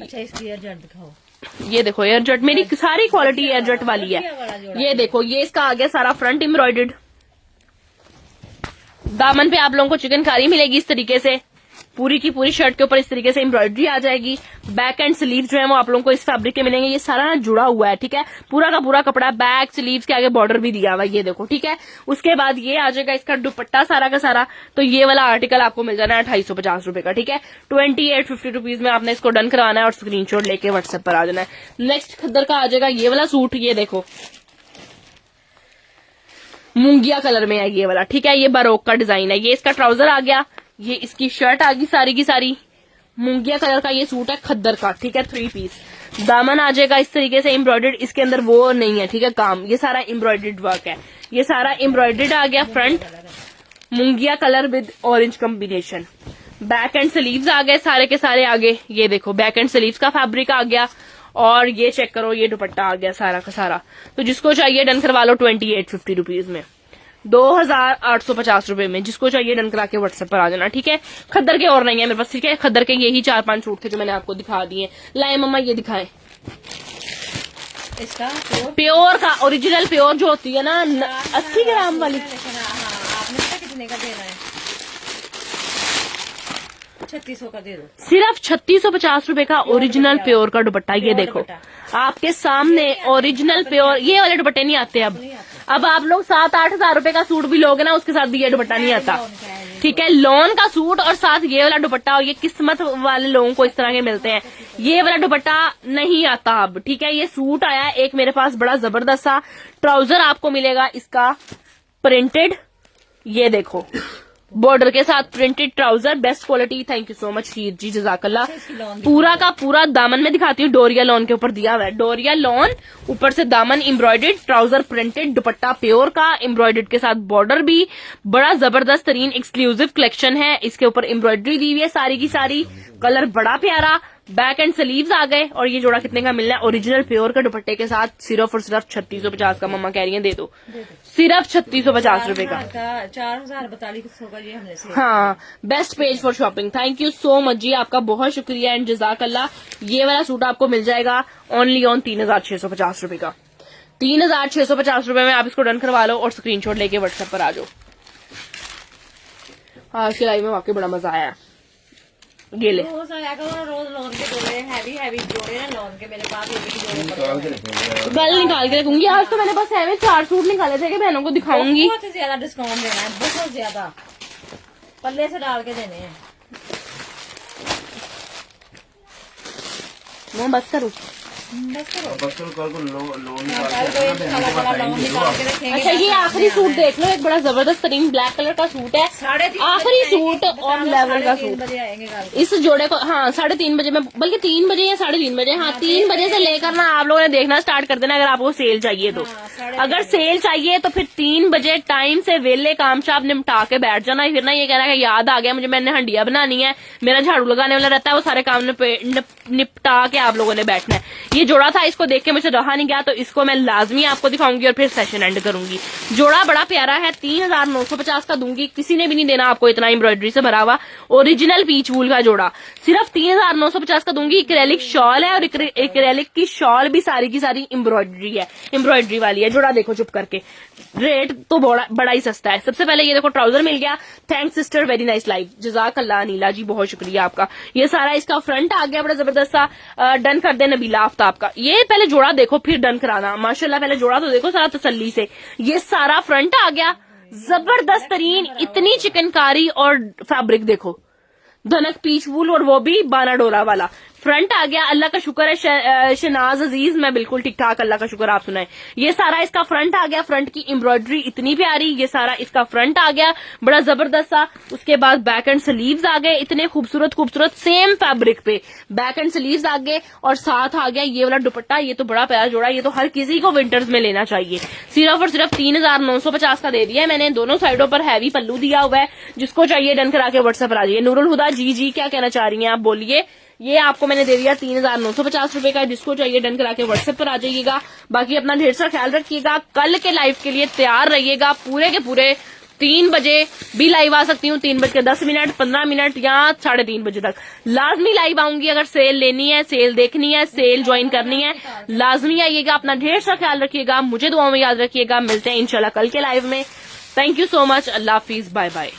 S3: अच्छा इसकी एयरजट दिखाओ।
S2: ये देखो एयरजट, मेरी सारी क्वालिटी एयरजट वाली है। ये देखो ये इसका आ गया सारा फ्रंट एम्ब्रॉयडर्ड। दामन पे आप लोगों को चिकनकारी मिलेगी इस तरीके से, पूरी की पूरी शर्ट के ऊपर इस तरीके से एम्ब्रॉयडरी आ जाएगी। बैक एंड स्लीव जो है वो आप लोगों को इस फैब्रिक के मिलेंगे। ये सारा ना जुड़ा हुआ है, ठीक है। पूरा का पूरा कपड़ा, बैक स्लीव्स के आगे बॉर्डर भी दिया हुआ है, ये देखो, ठीक है। उसके बाद ये आ जाएगा इसका दुपट्टा सारा का सारा। तो ये वाला आर्टिकल आपको मिल जाना है 2850 रुपए का, ठीक है। 2850 रुपीज में आपने इसको डन कराना है और स्क्रीनशॉट लेके व्हाट्सएप पर आ जाना है। नेक्स्ट खद्दर का आ जाएगा ये वाला सूट। ये देखो मूंगिया कलर में है ये वाला, ठीक है। ये बारोक का डिजाइन है। ये इसका ट्राउजर आ गया, ये इसकी शर्ट आ गई सारी की सारी। मूंगिया कलर का ये सूट है खद्दर का, ठीक है। 3 पीस। दामन आ जाएगा इस तरीके से एम्ब्रॉयडर्ड, इसके अंदर वो नहीं है, ठीक है, काम। ये सारा एम्ब्रॉयडर्ड वर्क है, ये सारा एम्ब्रॉयडर्ड आ गया। फ्रंट मूंगिया colour with orange combination. Back and sleeves आ गए सारे के सारे आगे। ये देखो बैक एंड स्लीव्स का फैब्रिक आ गया। और ये चेक करो, ये दुपट्टा आ गया सारा का सारा। तो जिसको चाहिए डन करवा लो 2850 रुपीज में। 2850 रुपए में। जिसको चाहिए डन करा के व्हाट्सएप पर आ जाना, ठीक है। खद्दर के और नहीं है मेरे पास, ठीक है। खद्दर के यही 4-5 सूट थे जो मैंने आपको दिखा दिए। लाए मम्मा ये दिखाएं,
S3: इसका
S2: प्योर का ओरिजिनल प्योर जो होती है ना 80 ग्राम वाली।
S3: आपने पता कितने का देना है? 3600 का दे दो।
S2: सिर्फ 3650 रुपए का ओरिजिनल प्योर का दुपट्टा। ये देखो आपके सामने ओरिजिनल प्योर, ये वाले दुपट्टे नहीं आते अब आप लोग 7-8 हजार रुपए का सूट भी लोगे ना, उसके साथ भी ये दुपट्टा नहीं आता, ठीक है। लॉन का सूट और साथ ये वाला दुपट्टा, और ये किस्मत वाले लोगों को इस तरह के मिलते हैं। ये वाला दुपट्टा नहीं आता अब, ठीक है। ये सूट आया एक मेरे पास बड़ा जबरदस्त सा। ट्राउजर आपको मिलेगा इसका प्रिंटेड, ये देखो बॉर्डर के साथ printed trouser, best quality. Thank you so much Heer ji, जजाकल्ला। पूरा का पूरा दामन में दिखाती हूँ, डोरिया लॉन के ऊपर दिया हुआ है। डोरिया लॉन, ऊपर से दामन एम्ब्रॉयडर्ड, ट्राउजर प्रिंटेड, दुपट्टा प्योर का, एम्ब्रॉयडर्ड के साथ बॉर्डर भी। बड़ा जबरदस्त तरीन एक्सक्लूसिव कलेक्शन है। इसके ऊपर एम्ब्रॉयडरी दी हुई है सारी की सारी। कलर बड़ा प्यारा, बैक एंड स्लीव्स आ गए। और ये जोड़ा कितने का मिलना है? ओरिजिनल प्योर के दुपट्टे के साथ सिर्फ और सिर्फ 3650 का। मम्मा कह रही है दे दो, सिर्फ 3650 रुपए का।
S3: 4042 का ये हमने से।
S2: हाँ, best page for shopping. Thank you so much जी, आपका बहुत शुक्रिया एंड जज़ाकल्लाह। ये वाला सूट आपको मिल जाएगा ओनली ऑन 3650 रुपए का। 3650 रुपए में आप इसको डन करवा लो और स्क्रीनशॉट लेके व्हाट्सएप पर आ जाओ। आज की लाइव में वाकई बड़ा मजा आया। ये ले
S3: रोज आया करो, रोज लोन के जोड़े, हैवी जोड़े ना लोन के मेरे पास, ये भी जोड़े
S2: कल निकाल के रखूंगी। आज तो मैंने बस 4 सूट निकाले थे कि बहनों को दिखाऊंगी।
S3: बहुत ज्यादा डिस्काउंट देना है, बहुत ज्यादा पल्ले से डाल के देने हैं।
S2: वो बस करो
S4: कल को लोन
S2: अच्छा, ये आखिरी सूट देख लो, एक बड़ा जबरदस्त तरीन ब्लैक कलर का सूट है। आखिरी सूट और लेवल का सूट। इस जोड़े को हाँ 3:30 बजे में, बल्कि 3 बजे या 3:30 बजे, हाँ 3 बजे से लेकर ना आप लोगों ने देखना स्टार्ट कर देना अगर आपको सेल चाहिए तो। अगर सेल चाहिए तो फिर 3 बजे टाइम से वेले काम शाम निपटा के बैठ जाना। फिर ना ये कहना कि याद आ गया मुझे, मैंने हंडिया बनानी है, मेरा झाड़ू लगाने वाला रहता है, वो सारे काम निपटा के आप लोगों ने बैठना है। ये जोड़ा था, इसको देख के मुझे रहा नहीं गया तो इसको मैं लाजमी आपको दिखाऊंगी और फिर सेशन एंड करूंगी। जोड़ा बड़ा प्यारा है, 3950 का दूंगी। किसी ने भी नहीं देना आपको इतना एम्ब्रॉयडरी से भरा हुआ ओरिजिनल पीच वूल का जोड़ा, सिर्फ 3950 का दूंगी। एक्रेलिक शॉल है और एक्रेलिक की शॉल भी सारी की सारी एम्ब्रॉयडरी है, एम्ब्रॉयडरी वाली है। जोड़ा देखो चुप करके, रेट तो बड़ा ही सस्ता है। सबसे पहले ये देखो ट्राउजर मिल गया। Thanks sister, very nice live, जज़ाकल्लाह नीला जी, बहुत शुक्रिया आपका। ये सारा इसका फ्रंट आ गया बड़ा जबरदस्त सा। डन कर दे नबीला आफ्ताब का। ये पहले जोड़ा देखो फिर डन कराना, माशाल्लाह पहले जोड़ा तो देखो सारा तसल्ली से। ये सारा फ्रंट आ गया जबरदस्त तरीन, इतनी चिकनकारी और फैब्रिक देखो, धनक पीच वूल और वो भी बाना डोरा वाला फ्रंट आ गया। अल्लाह का शुक्र है शनाज अजीज, मैं बिल्कुल ठीक ठाक, अल्लाह का शुक्र आप सुनाए। ये सारा इसका फ्रंट आ गया, फ्रंट की एम्ब्रॉयडरी इतनी प्यारी, ये सारा इसका फ्रंट आ गया बड़ा जबरदस्त सा। उसके बाद बैक एंड स्लीव्स आ गए इतने खूबसूरत खूबसूरत, सेम फैब्रिक पे बैक एंड स्लीव्स आ गए और साथ आ गया ये वाला दुपट्टा। ये तो बड़ा प्यारा जोड़ा, ये तो हर किसी को विंटर्स में लेना चाहिए। सिर्फ और सिर्फ 3950 का दे दिया है मैंने। दोनों साइडों पर हैवी पल्लू दिया हुआ है। जिसको चाहिए डन करा के व्हाट्सएप पर आ जाइए। नूरुल हुदा जी क्या कहना चाह रही हैं आप, बोलिए। ये आपको मैंने दे दिया 3950 रुपए का। जिसको चाहिए डन करा के व्हाट्सएप पर आ जाइएगा। बाकी अपना ढेर सारा ख्याल रखिएगा। कल के लाइव के लिए तैयार रहिएगा। पूरे के पूरे 3 बजे भी लाइव आ सकती हूँ, 3:10, 15 मिनट या 3:30 बजे तक लाजमी लाइव आऊंगी। अगर सेल लेनी है, सेल देखनी है, सेल ज्वाइन करनी है, लाजमी आइएगा। अपना ढेर सारा ख्याल रखिएगा, मुझे दुआओं में याद रखिएगा। मिलते हैं इंशाल्लाह कल के लाइव में। थैंक यू सो मच, अल्लाह हाफिज, बाय बाय।